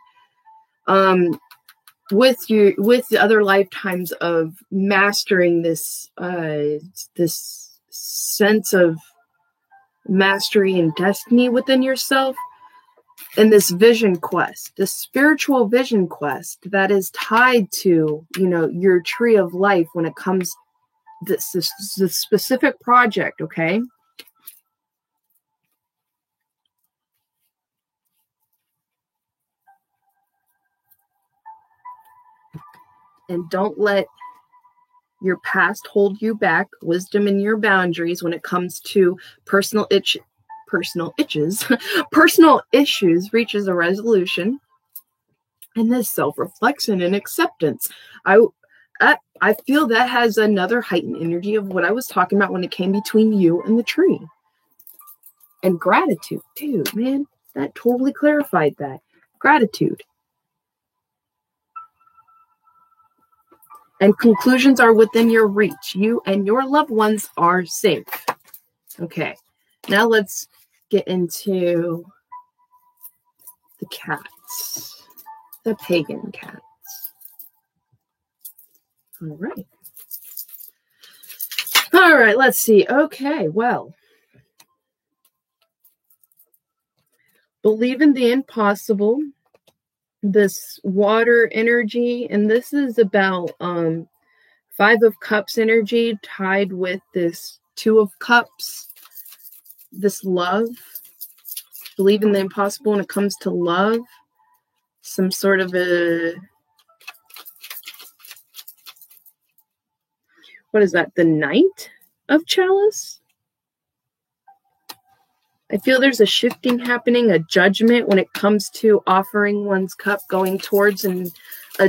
With the other lifetimes of mastering this this sense of mastery and destiny within yourself, and this vision quest, this spiritual vision quest that is tied to, you know, your tree of life when it comes this specific project, okay? And don't let your past hold you back. Wisdom in your boundaries when it comes to personal issues reaches a resolution. And this self-reflection and acceptance. I feel that has another heightened energy of what I was talking about when it came between you and the tree. And gratitude too, man. That totally clarified that. Gratitude. And conclusions are within your reach. You and your loved ones are safe. Okay, now let's get into the cats, the pagan cats. All right, let's see. Okay, well, believe in the impossible. This water energy, and this is about 5 of Cups energy tied with this 2 of Cups, this love. Believe in the impossible when it comes to love. Some sort of what is that? The Knight of Chalice? I feel there's a shifting happening, a judgment when it comes to offering one's cup, going towards a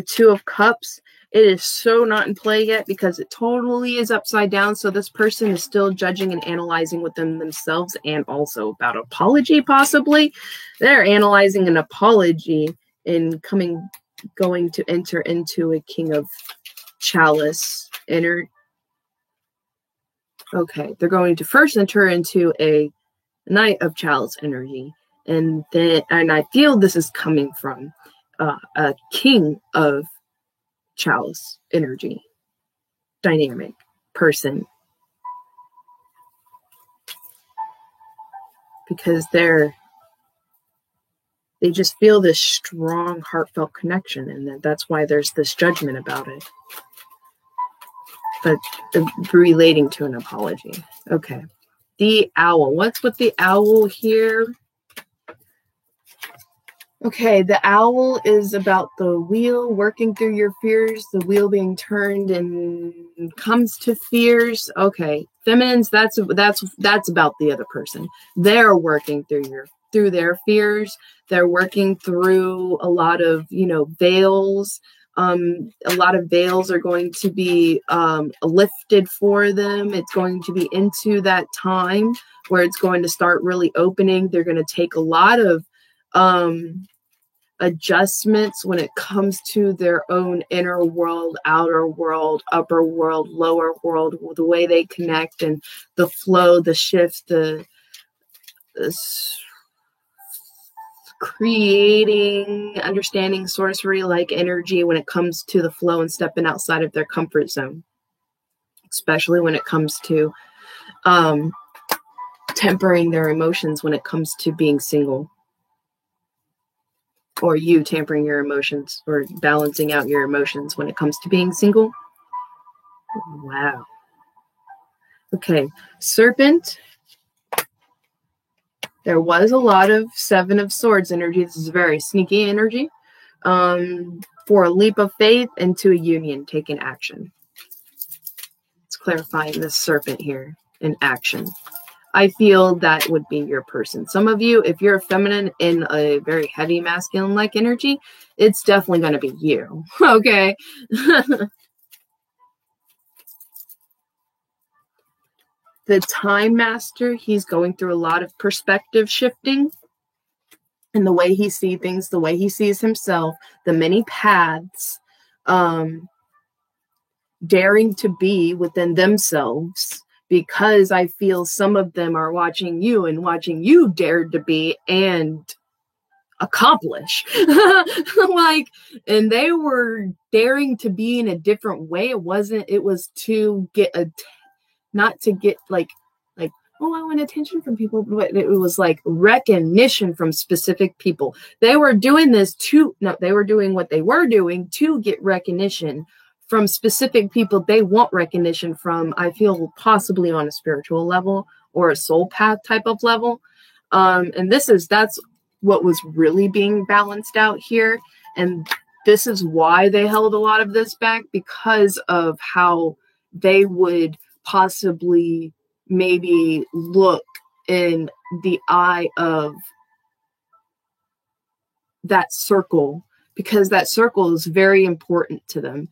2 of Cups. It is so not in play yet because it totally is upside down. So this person is still judging and analyzing within themselves, and also about apology, possibly. They're analyzing an apology and going to enter into a King of Chalice Okay, they're going to first enter into a Knight of Chalice energy, and I feel this is coming from a King of Chalice energy, dynamic person, because they just feel this strong, heartfelt connection, and that's why there's this judgment about it, but relating to an apology. Okay. The owl. What's with the owl here? Okay, the owl is about the wheel working through your fears, the wheel being turned and comes to fears. Okay, feminines, that's about the other person. They're working through their fears. They're working through a lot of, veils. A lot of veils are going to be lifted for them. It's going to be into that time where it's going to start really opening. They're going to take a lot of adjustments when it comes to their own inner world, outer world, upper world, lower world, the way they connect and the flow, the shift, the creating, understanding sorcery-like energy when it comes to the flow and stepping outside of their comfort zone, especially when it comes to tempering their emotions when it comes to being single. or you tampering your emotions or balancing out your emotions when it comes to being single. Wow. Okay, Serpent. There was a lot of Seven of Swords energy. This is very sneaky energy. For a leap of faith into a union, taking action. It's clarifying this Serpent here in action. I feel that would be your person. Some of you, if you're a feminine in a very heavy masculine-like energy, it's definitely going to be you. Okay. The Time Master, he's going through a lot of perspective shifting in the way he sees things, the way he sees himself, the many paths, daring to be within themselves, because I feel some of them are watching you and watching you dare to be and accomplish. And they were daring to be in a different way. It was to get not to get like, oh, I want attention from people, but it was like recognition from specific people. They were doing they were doing what they were doing to get recognition from specific people they want recognition from, I feel possibly on a spiritual level or a soul path type of level. And that's what was really being balanced out here. And this is why they held a lot of this back, because of how they would possibly maybe look in the eye of that circle, because that circle is very important to them.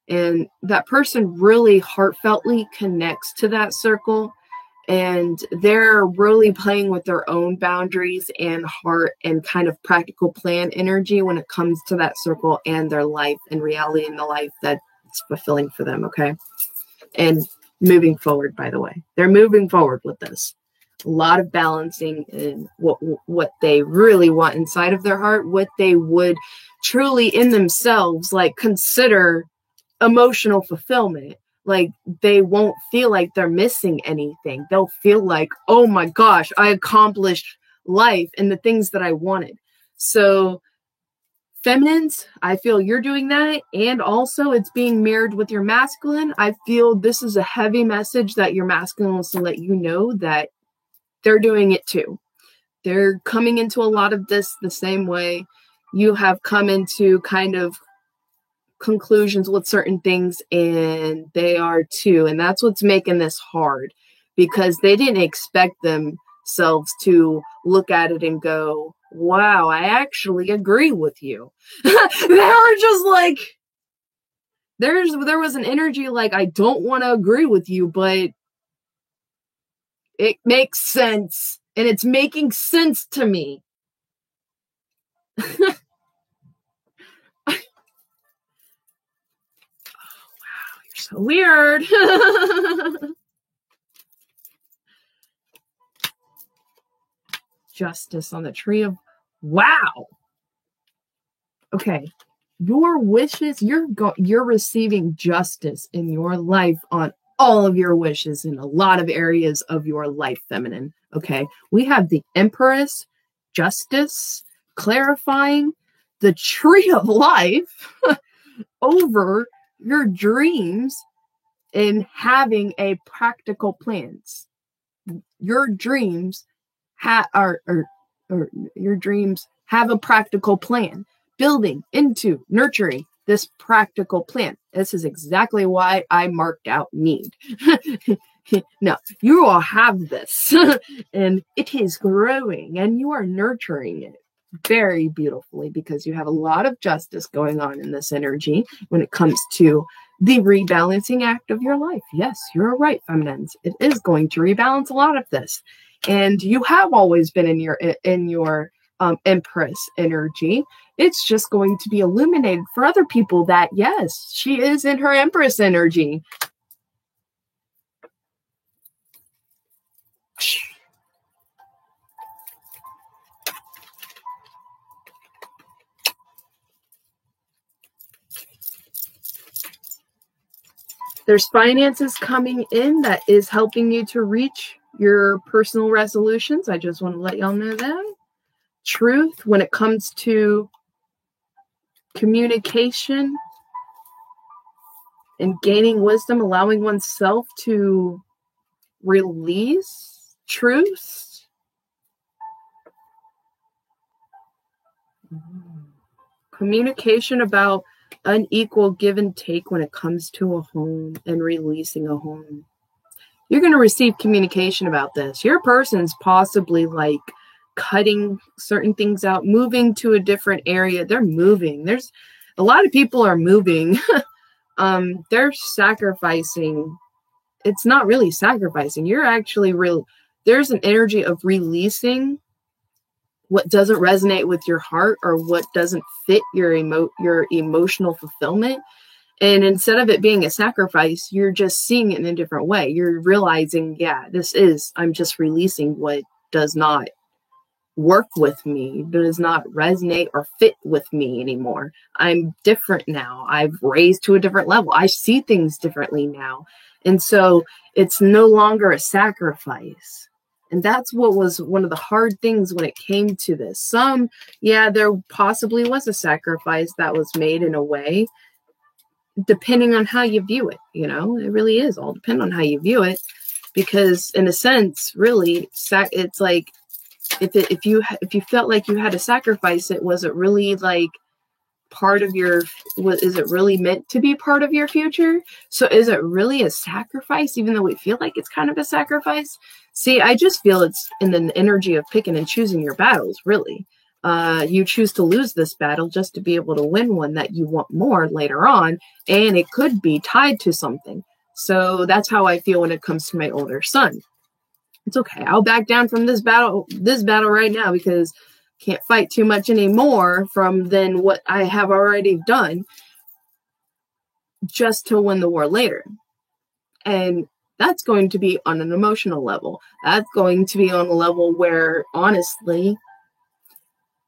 And that person really heartfeltly connects to that circle, and they're really playing with their own boundaries and heart and kind of practical plan energy when it comes to that circle and their life and reality in the life that's fulfilling for them. Okay. And moving forward, by the way, they're moving forward with this. A lot of balancing in what they really want inside of their heart, what they would truly in themselves like consider emotional fulfillment. Like they won't feel like they're missing anything. They'll feel like, oh my gosh, I accomplished life and the things that I wanted. So feminines, I feel you're doing that, and also it's being mirrored with your masculine. I feel this is a heavy message that your masculine wants to let you know that they're doing it too. They're coming into a lot of this the same way you have come into kind of conclusions with certain things, and they are too. And that's what's making this hard, because they didn't expect themselves to look at it and go, wow, I actually agree with you. They were just like, there was an energy like, I don't want to agree with you, but it makes sense, and it's making sense to me. Oh, wow, you're so weird. Justice on the tree of wow. Okay, your wishes, you're receiving justice in your life on all of your wishes in a lot of areas of your life, feminine. Okay, we have the Empress, justice, clarifying the tree of life over your dreams and having a practical plans. Your dreams your dreams have a practical plan, building into nurturing this practical plan. This is exactly why I marked out need. No, you all have this and it is growing and you are nurturing it very beautifully, because you have a lot of justice going on in this energy when it comes to the rebalancing act of your life. Yes, you're right, feminines. It is going to rebalance a lot of this. And you have always been in your Empress energy. It's just going to be illuminated for other people that, yes, she is in her Empress energy. There's finances coming in that is helping you to reach your personal resolutions. I just want to let y'all know that. Truth when it comes to communication and gaining wisdom, allowing oneself to release truths. Communication about unequal give and take when it comes to a home and releasing a home. You're going to receive communication about this. Your person's possibly like cutting certain things out, moving to a different area. They're moving. There's a lot of people are moving. They're sacrificing. It's not really sacrificing. You're actually there's an energy of releasing what doesn't resonate with your heart or what doesn't fit your emotional fulfillment. And instead of it being a sacrifice, you're just seeing it in a different way. You're realizing, yeah, I'm just releasing what does not work with me, does not resonate or fit with me anymore. I'm different now. I've raised to a different level. I see things differently now. And so it's no longer a sacrifice. And that's what was one of the hard things when it came to this. There possibly was a sacrifice that was made in a way, depending on how you view it. It really is all depend on how you view it, because in a sense, really, it's like if you felt like you had to sacrifice it, was it really like part of is it really meant to be part of your future? So is it really a sacrifice, even though we feel like it's kind of a sacrifice? See, I just feel it's in the energy of picking and choosing your battles, really. You choose to lose this battle just to be able to win one that you want more later on, and it could be tied to something. So that's how I feel when it comes to my older son. It's okay. I'll back down from this battle right now, because can't fight too much anymore than what I have already done just to win the war later. And that's going to be on an emotional level. That's going to be on a level where, honestly,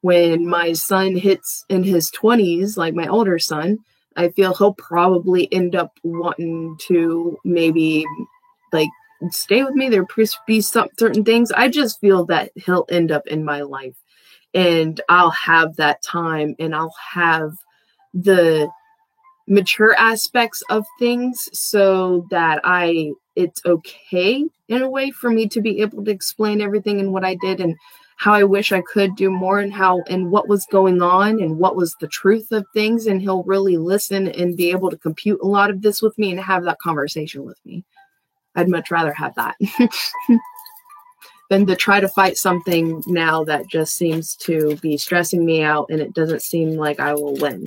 when my son hits in his 20s, like my older son, I feel he'll probably end up wanting to maybe like stay with me. There be some certain things. I just feel that he'll end up in my life. And I'll have that time, and I'll have the mature aspects of things, so that it's okay in a way for me to be able to explain everything and what I did and how I wish I could do more, and what was going on and what was the truth of things. And he'll really listen and be able to compute a lot of this with me and have that conversation with me. I'd much rather have that than to try to fight something now that just seems to be stressing me out, and it doesn't seem like I will win.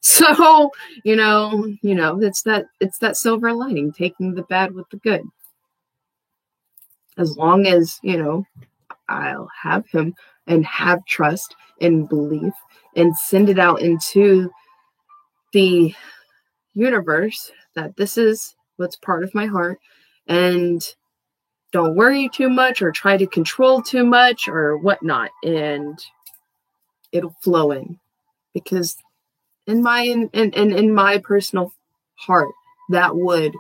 So, it's that silver lining, taking the bad with the good. As long as, I'll have him and have trust and belief and send it out into the universe that this is what's part of my heart, and don't worry too much or try to control too much or whatnot, and it'll flow in. Because in my personal heart, that would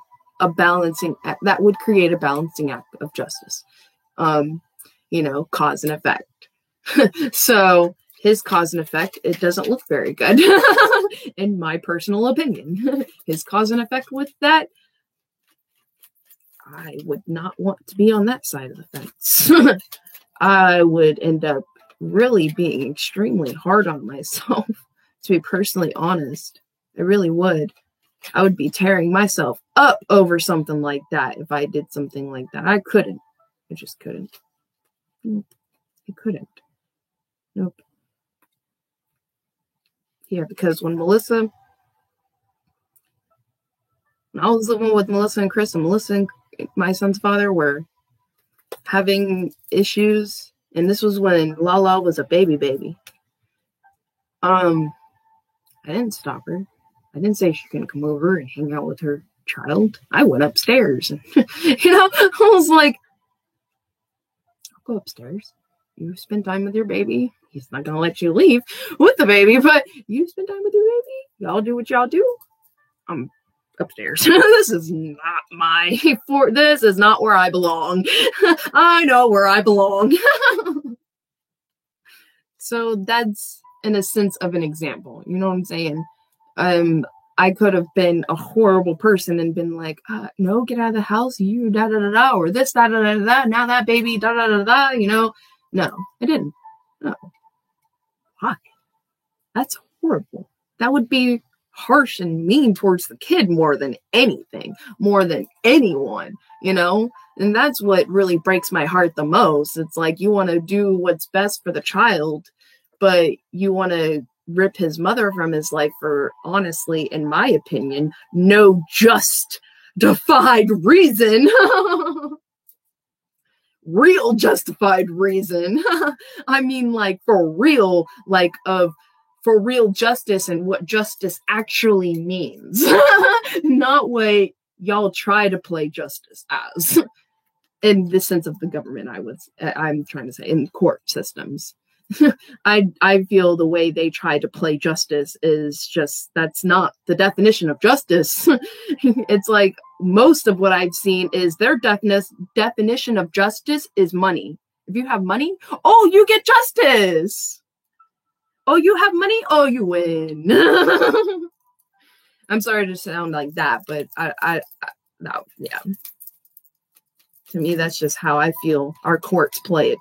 create a balancing act of justice. Cause and effect. So his cause and effect, it doesn't look very good in my personal opinion. His cause and effect with that, I would not want to be on that side of the fence. I would end up really being extremely hard on myself, to be personally honest. I really would. I would be tearing myself up over something like that if I did something like that. I couldn't. I just couldn't. I couldn't. Nope. Yeah, because when I was living with Melissa and Chris, and Melissa and my son's father were having issues, and this was when Lala was a baby. I didn't stop her. I didn't say she couldn't come over and hang out with her child. I went upstairs, and I was like, I'll go upstairs. You spend time with your baby. He's not gonna let you leave with the baby, but you spend time with your baby. Y'all do what y'all do. I'm upstairs. This is not this is not where I belong. I know where I belong. So that's in a sense of an example. You know what I'm saying? I could have been a horrible person and been like, no, get out of the house, you da da da da, or this da da da da, now that baby da da da da, you know? No, I didn't. No. Why? That's horrible. That would be harsh and mean towards the kid more than anything, more than anyone, you know? And that's what really breaks my heart the most. It's like you want to do what's best for the child, but you want to rip his mother from his life for, honestly, in my opinion, no justified reason. Real justified reason. I mean, like, for real, like, for real justice and what justice actually means. Not what y'all try to play justice as. In the sense of the government, I'm trying to say, in court systems. I feel the way they try to play justice is just, that's not the definition of justice. It's like most of what I've seen is their definition of justice is money. If you have money, oh, you get justice. Oh, you have money, oh, you win. I'm sorry to sound like that, but no, yeah. To me, that's just how I feel our courts play it.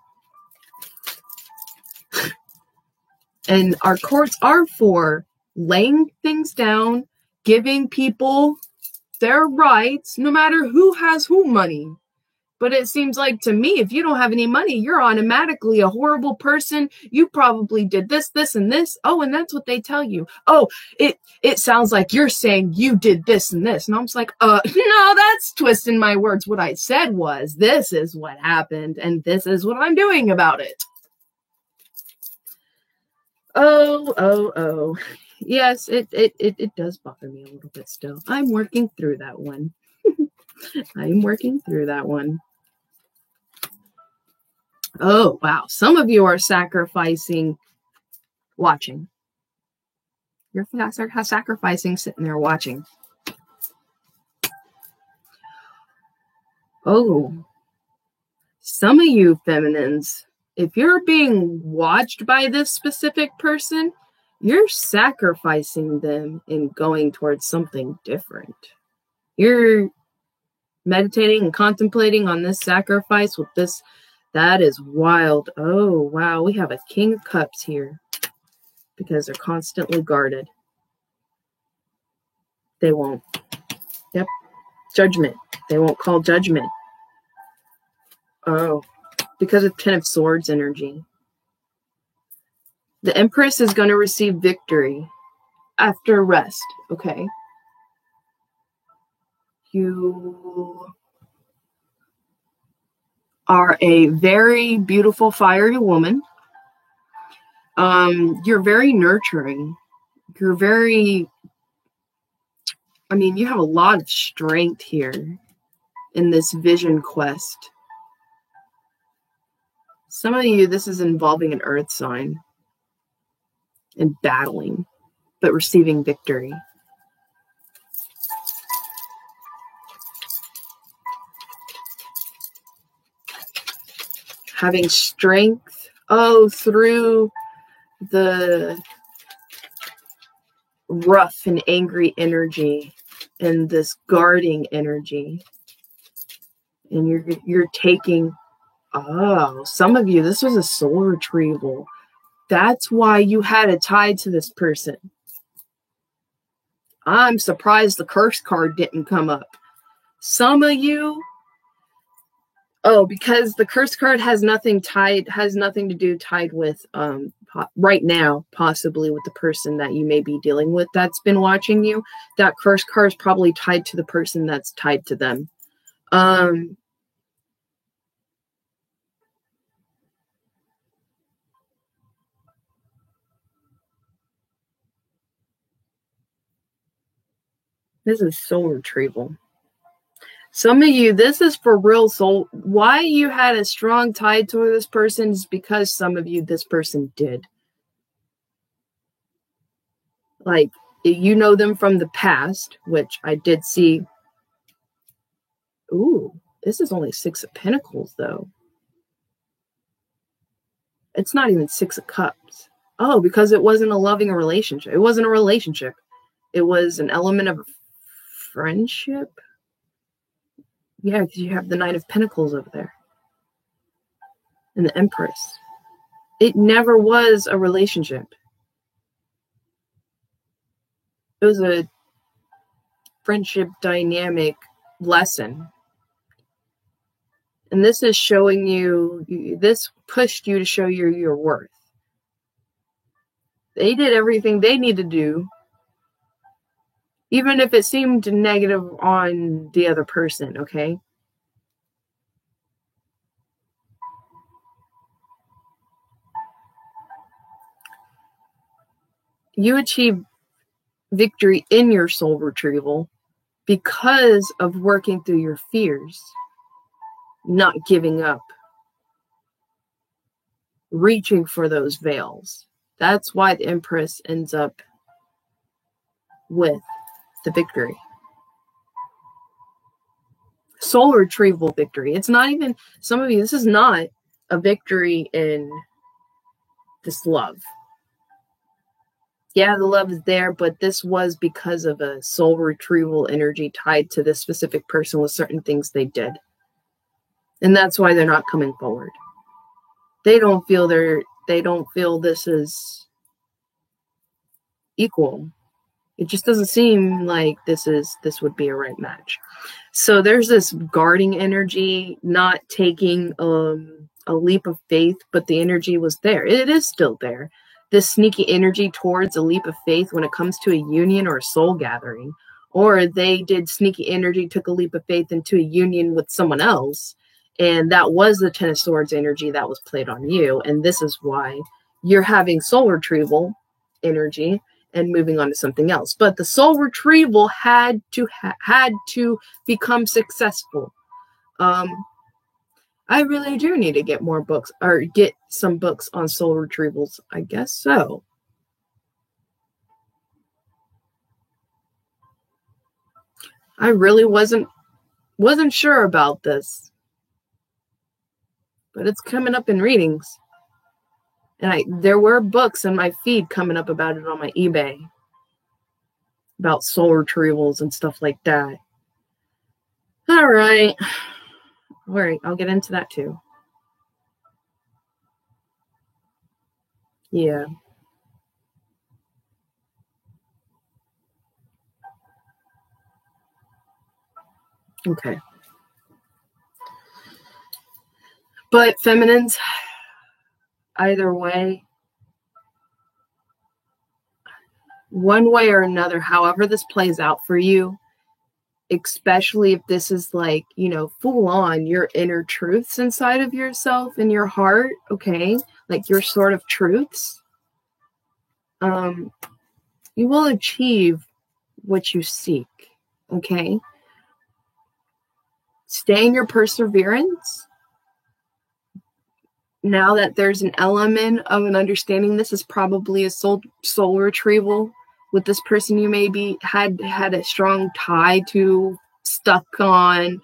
And our courts are for laying things down, giving people their rights, no matter who has who money. But it seems like to me, if you don't have any money, you're automatically a horrible person. You probably did this, this, and this. Oh, and that's what they tell you. Oh, it sounds like you're saying you did this and this. And I'm just like, no, that's twisting my words. What I said was, this is what happened, and this is what I'm doing about it. Oh. Yes, it does bother me a little bit still. I'm working through that one. I'm working through that one. Oh, wow. Some of you are sacrificing watching. You're sacrificing sitting there watching. Oh, some of you feminines, if you're being watched by this specific person, you're sacrificing them and going towards something different. You're meditating and contemplating on this sacrifice with this. That is wild. Oh, wow. We have a King of Cups here because they're constantly guarded. They won't. Yep. Judgment. They won't call judgment. Oh, because of Ten of Swords energy. The Empress is going to receive victory after rest. Okay. You are a very beautiful, fiery woman. You're very nurturing. You're very, you have a lot of strength here in this vision quest. Some of you, this is involving an earth sign and battling, but receiving victory. Having strength, through the rough and angry energy and this guarding energy. And you're taking, some of you, this was a soul retrieval. That's why you had a tie to this person. I'm surprised the curse card didn't come up. Some of you, because the curse card has nothing to do tied with, right now, possibly with the person that you may be dealing with that's been watching you. That curse card is probably tied to the person that's tied to them. This is soul retrieval. Some of you, this is for real soul. Why you had a strong tie to this person is because some of you, this person did. Like, you know them from the past, which I did see. Ooh, this is only 6 of Pentacles, though. It's not even 6 of Cups. Oh, because it wasn't a loving relationship. It wasn't a relationship. It was an element of friendship. Yeah, because you have the Knight of Pentacles over there. And the Empress. It never was a relationship. It was a friendship dynamic lesson. And this is showing you, this pushed you to show you your worth. They did everything they needed to do, even if it seemed negative on the other person, okay? You achieve victory in your soul retrieval because of working through your fears, not giving up, reaching for those veils. That's why the Empress ends up with the victory. Soul retrieval victory. It's not even, some of you, this is not a victory in this love. Yeah, the love is there, but this was because of a soul retrieval energy tied to this specific person with certain things they did. And that's why they're not coming forward. They don't feel this is equal. It just doesn't seem like this would be a right match. So there's this guarding energy, not taking a leap of faith, but the energy was there. It is still there. This sneaky energy towards a leap of faith when it comes to a union or a soul gathering, or they did sneaky energy, took a leap of faith into a union with someone else, and that was the Ten of Swords energy that was played on you. And this is why you're having soul retrieval energy and moving on to something else. But the soul retrieval had to become successful. I really do need to get more books, or get some books on soul retrievals. I guess so. I really wasn't sure about this, but it's coming up in readings. And there were books in my feed coming up about it on my eBay, about soul retrievals and stuff like that. All right, I'll get into that too. Yeah. Okay. But feminines, either way, one way or another, however this plays out for you, especially if this is like, full on your inner truths inside of yourself and your heart, okay, like your sort of truths, you will achieve what you seek, okay? Stay in your perseverance. Now that there's an element of an understanding, this is probably a soul retrieval with this person you maybe had a strong tie to, stuck on,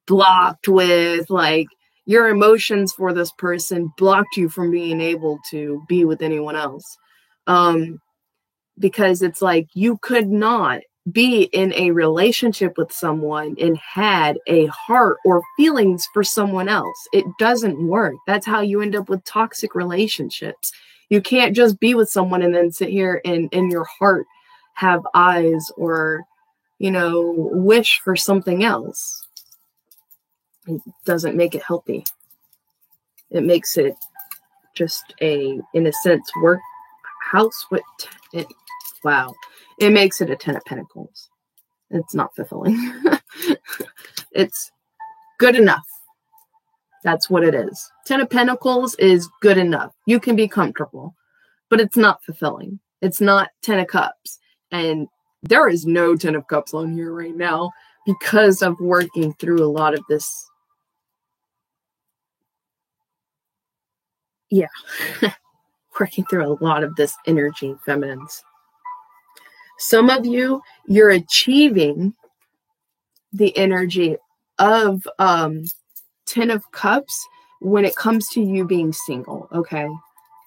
blocked with, like your emotions for this person blocked you from being able to be with anyone else. Because it's like you could not be in a relationship with someone and had a heart or feelings for someone else. It doesn't work. That's how you end up with toxic relationships. You can't just be with someone and then sit here and in your heart have eyes or, wish for something else. It doesn't make it healthy. It makes it just in a sense, work house with it. Wow. It makes it a Ten of Pentacles. It's not fulfilling. It's good enough. That's what it is. Ten of Pentacles is good enough. You can be comfortable, but it's not fulfilling. It's not Ten of Cups. And there is no Ten of Cups on here right now because of working through a lot of this. Yeah. Working through a lot of this energy, feminines. Some of you, you're achieving the energy of Ten of Cups when it comes to you being single, okay?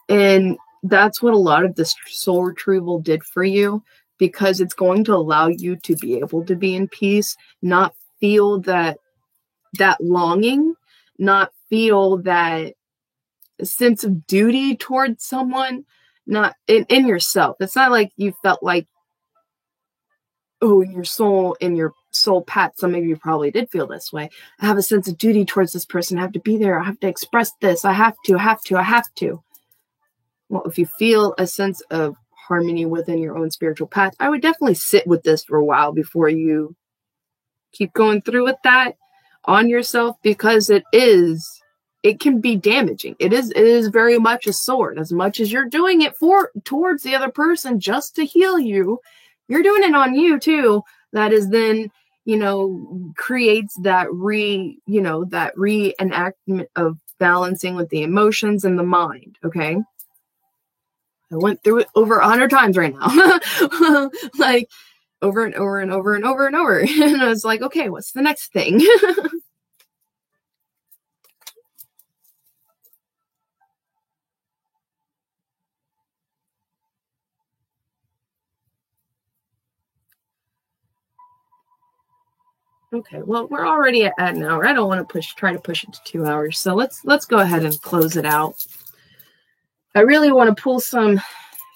And that's what a lot of this soul retrieval did for you, because it's going to allow you to be able to be in peace, not feel that longing, not feel that sense of duty towards someone, not in yourself. It's not like you felt like, oh, in your soul pat, some of you probably did feel this way. I have a sense of duty towards this person. I have to be there. I have to express this. I have to. Well, if you feel a sense of harmony within your own spiritual path, I would definitely sit with this for a while before you keep going through with that on yourself, because it can be damaging. It is very much a sword. As much as you're doing it towards the other person just to heal you, you're doing it on you too. That is then, creates that reenactment of balancing with the emotions and the mind. Okay. I went through it over 100 times right now. Like over and over and over and over and over. And I was like, okay, what's the next thing? Okay, well, we're already at an hour. I don't want to try to push it to 2 hours. So let's go ahead and close it out. I really want to pull some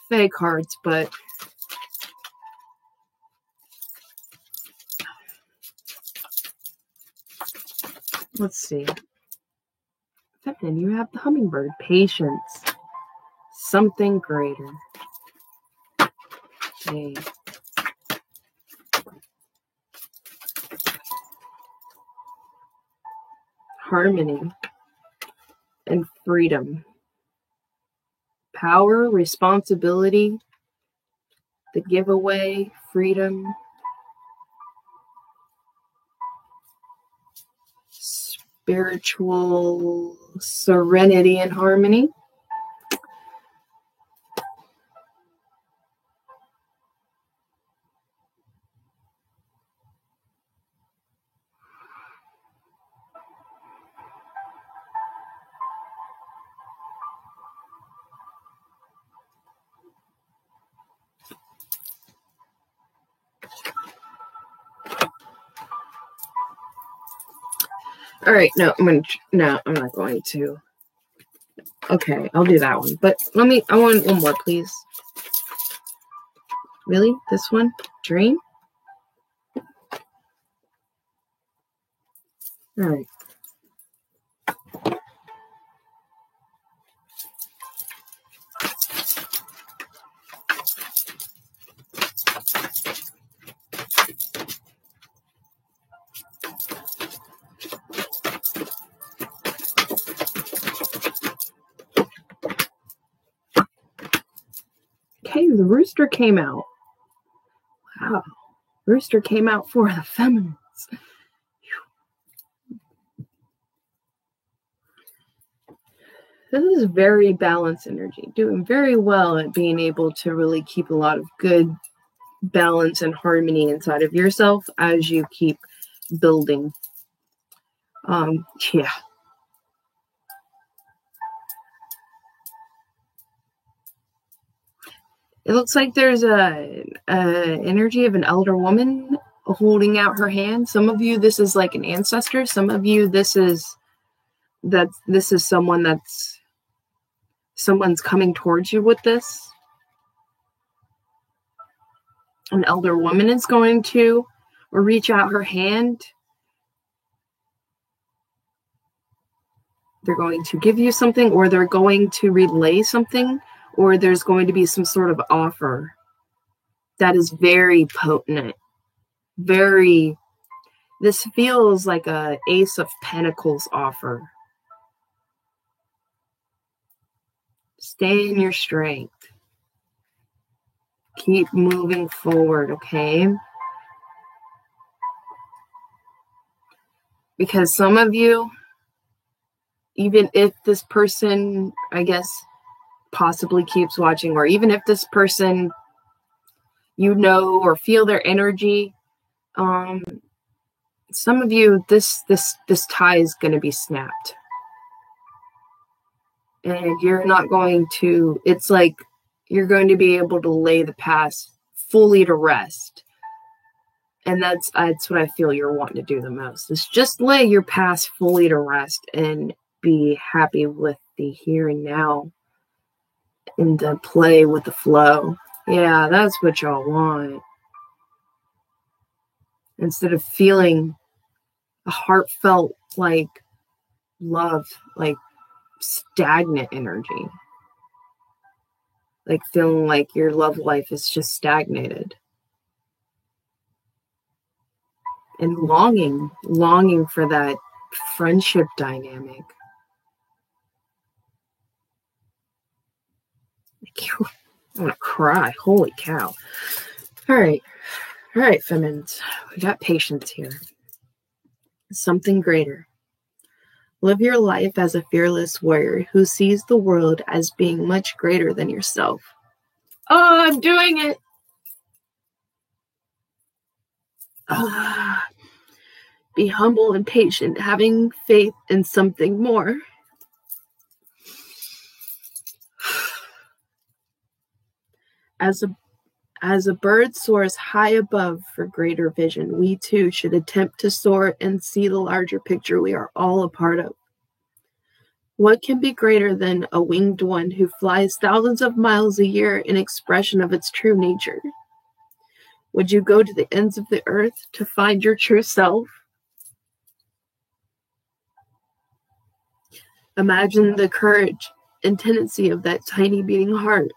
Fae cards, but let's see. Feminine, you have the hummingbird. Patience. Something greater. Okay. Harmony and freedom. Power, responsibility, the giveaway, freedom, spiritual serenity and harmony. All right, no, I'm not going to. Okay, I'll do that one. But I want one more, please. Really? This one? Dream? All right. Okay, the rooster came out. Wow. Rooster came out for the feminines. This is very balanced energy, doing very well at being able to really keep a lot of good balance and harmony inside of yourself as you keep building. Yeah. It looks like there's a energy of an elder woman holding out her hand. Some of you, this is like an ancestor. Some of you, this is someone's coming towards you with this. An elder woman is going to reach out her hand. They're going to give you something, or they're going to relay something, or there's going to be some sort of offer that is very potent. This feels like a Ace of Pentacles offer. Stay in your strength. Keep moving forward, okay? Because some of you, even if this person, I guess, possibly keeps watching, or even if this person, or feel their energy, some of you, this tie is going to be snapped. And you're not going to, it's like you're going to be able to lay the past fully to rest. And that's what I feel you're wanting to do the most, is just lay your past fully to rest and be happy with the here and now and to play with the flow. Yeah, that's what y'all want. Instead of feeling a heartfelt, like, love, like stagnant energy. Like feeling like your love life is just stagnated. And longing for that friendship dynamic. I'm gonna cry. Holy cow. All right, feminines. We got patience here. Something greater. Live your life as a fearless warrior who sees the world as being much greater than yourself. Oh, I'm doing it. Be humble and patient, having faith in something more. As a bird soars high above for greater vision, we too should attempt to soar and see the larger picture we are all a part of. What can be greater than a winged one who flies thousands of miles a year in expression of its true nature? Would you go to the ends of the earth to find your true self? Imagine the courage and tendency of that tiny beating heart,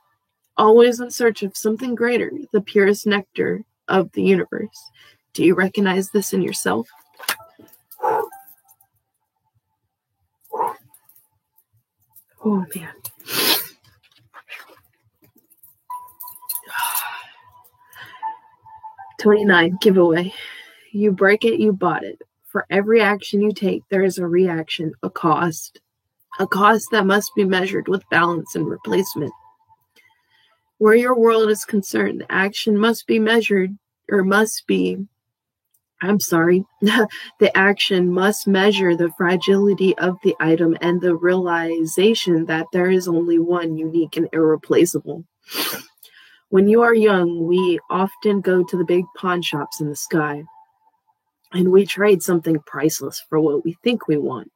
always in search of something greater, the purest nectar of the universe. Do you recognize this in yourself? Oh, man. $29 giveaway. You break it, you bought it. For every action you take, there is a reaction, a cost that must be measured with balance and replacement. Where your world is concerned, the action must be measured, the action must measure the fragility of the item and the realization that there is only one unique and irreplaceable. When you are young, we often go to the big pawn shops in the sky, and we trade something priceless for what we think we want.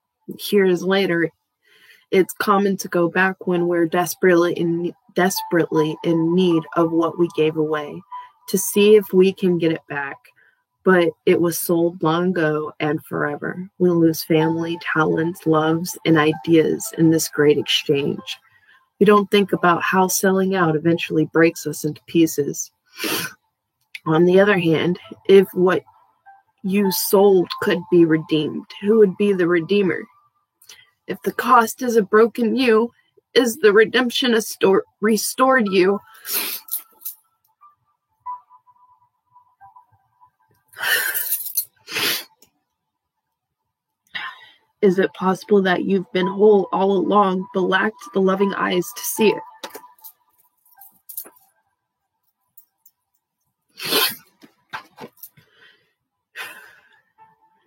Years later, it's common to go back when we're desperately in need of what we gave away, to see if we can get it back. But it was sold long ago and forever. We lose family, talents, loves, and ideas in this great exchange. We don't think about how selling out eventually breaks us into pieces. On the other hand, if what you sold could be redeemed, who would be the redeemer? If the cost is a broken you, is the redemption a restored you? Is it possible that you've been whole all along, but lacked the loving eyes to see it?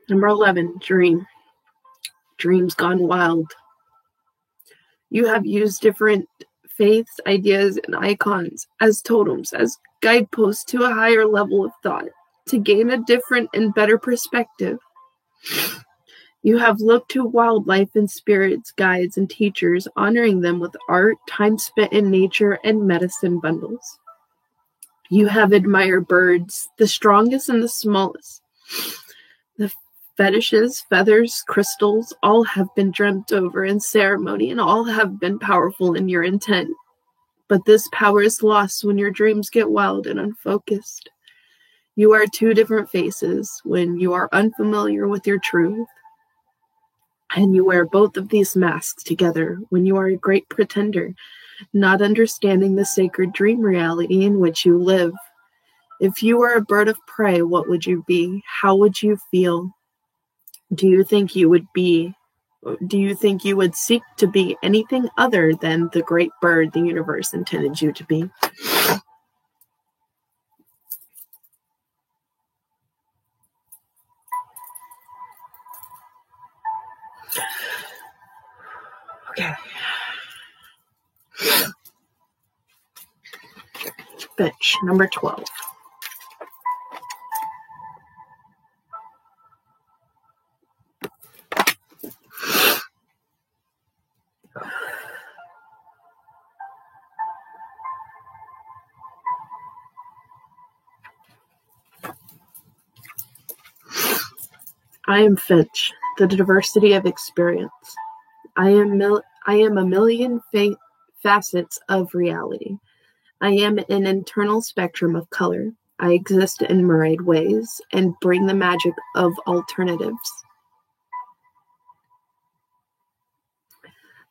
Number 11, dream. Dreams gone wild. You have used different faiths, ideas, and icons as totems, as guideposts to a higher level of thought, to gain a different and better perspective. You have looked to wildlife and spirits, guides, and teachers, honoring them with art, time spent in nature, and medicine bundles. You have admired birds, the strongest and the smallest. The fetishes, feathers, crystals, all have been dreamt over in ceremony, and all have been powerful in your intent. But this power is lost when your dreams get wild and unfocused. You are two different faces when you are unfamiliar with your truth. And you wear both of these masks together when you are a great pretender, not understanding the sacred dream reality in which you live. If you were a bird of prey, what would you be? How would you feel? Do you think you would seek to be anything other than the great bird the universe intended you to be? Okay. Finch, number 12. I am Finch, the diversity of experience. I am a million facets of reality. I am an internal spectrum of color. I exist in myriad ways and bring the magic of alternatives.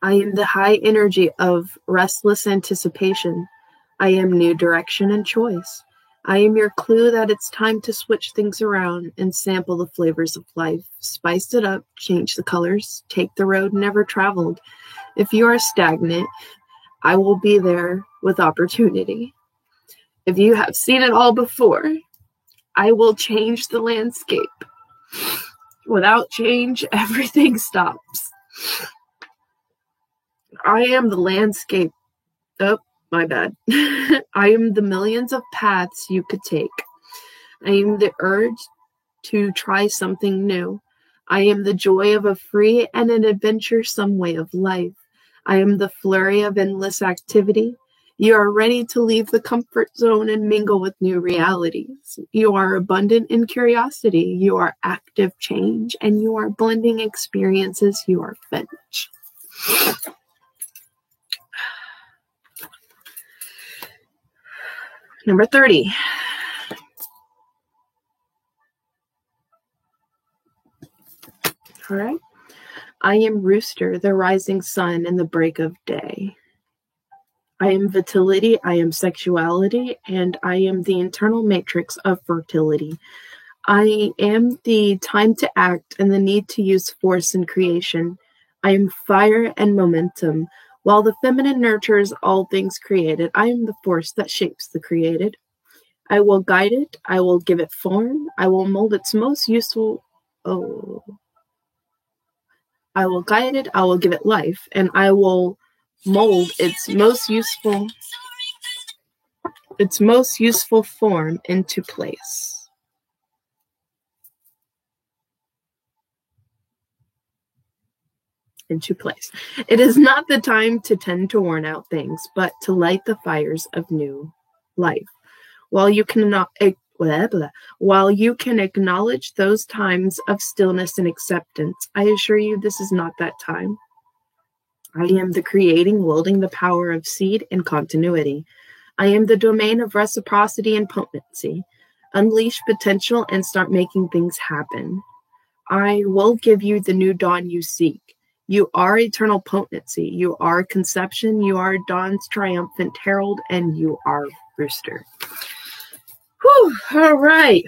I am the high energy of restless anticipation. I am new direction and choice. I am your clue that it's time to switch things around and sample the flavors of life. Spice it up, change the colors, take the road never traveled. If you are stagnant, I will be there with opportunity. If you have seen it all before, I will change the landscape. Without change, everything stops. I am the landscape. Oh, my bad. I am the millions of paths you could take. I am the urge to try something new. I am the joy of a free and an adventuresome way of life. I am the flurry of endless activity. You are ready to leave the comfort zone and mingle with new realities. You are abundant in curiosity. You are active change, and you are blending experiences. You are Finch. Number 30. All right. I am Rooster, the rising sun and the break of day. I am vitality, I am sexuality, and I am the internal matrix of fertility. I am the time to act and the need to use force in creation. I am fire and momentum. While the feminine nurtures all things created, I am the force that shapes the created. I will guide it. I will give it form. I will mold its most useful. I will guide it. I will give it life, and I will mold its most useful form into place. It is not the time to tend to worn out things, but to light the fires of new life. While you can acknowledge those times of stillness and acceptance, I assure you this is not that time. I am the creating, wielding the power of seed and continuity. I am the domain of reciprocity and potency. Unleash potential and start making things happen. I will give you the new dawn you seek. You are eternal potency. You are conception. You are dawn's triumphant herald, and you are Rooster. Whew, all right.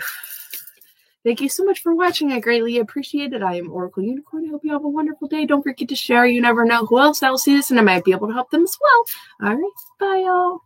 Thank you so much for watching. I greatly appreciate it. I am Oracle Unicorn. I hope you have a wonderful day. Don't forget to share. You never know who else I'll see this, and I might be able to help them as well. All right. Bye, y'all.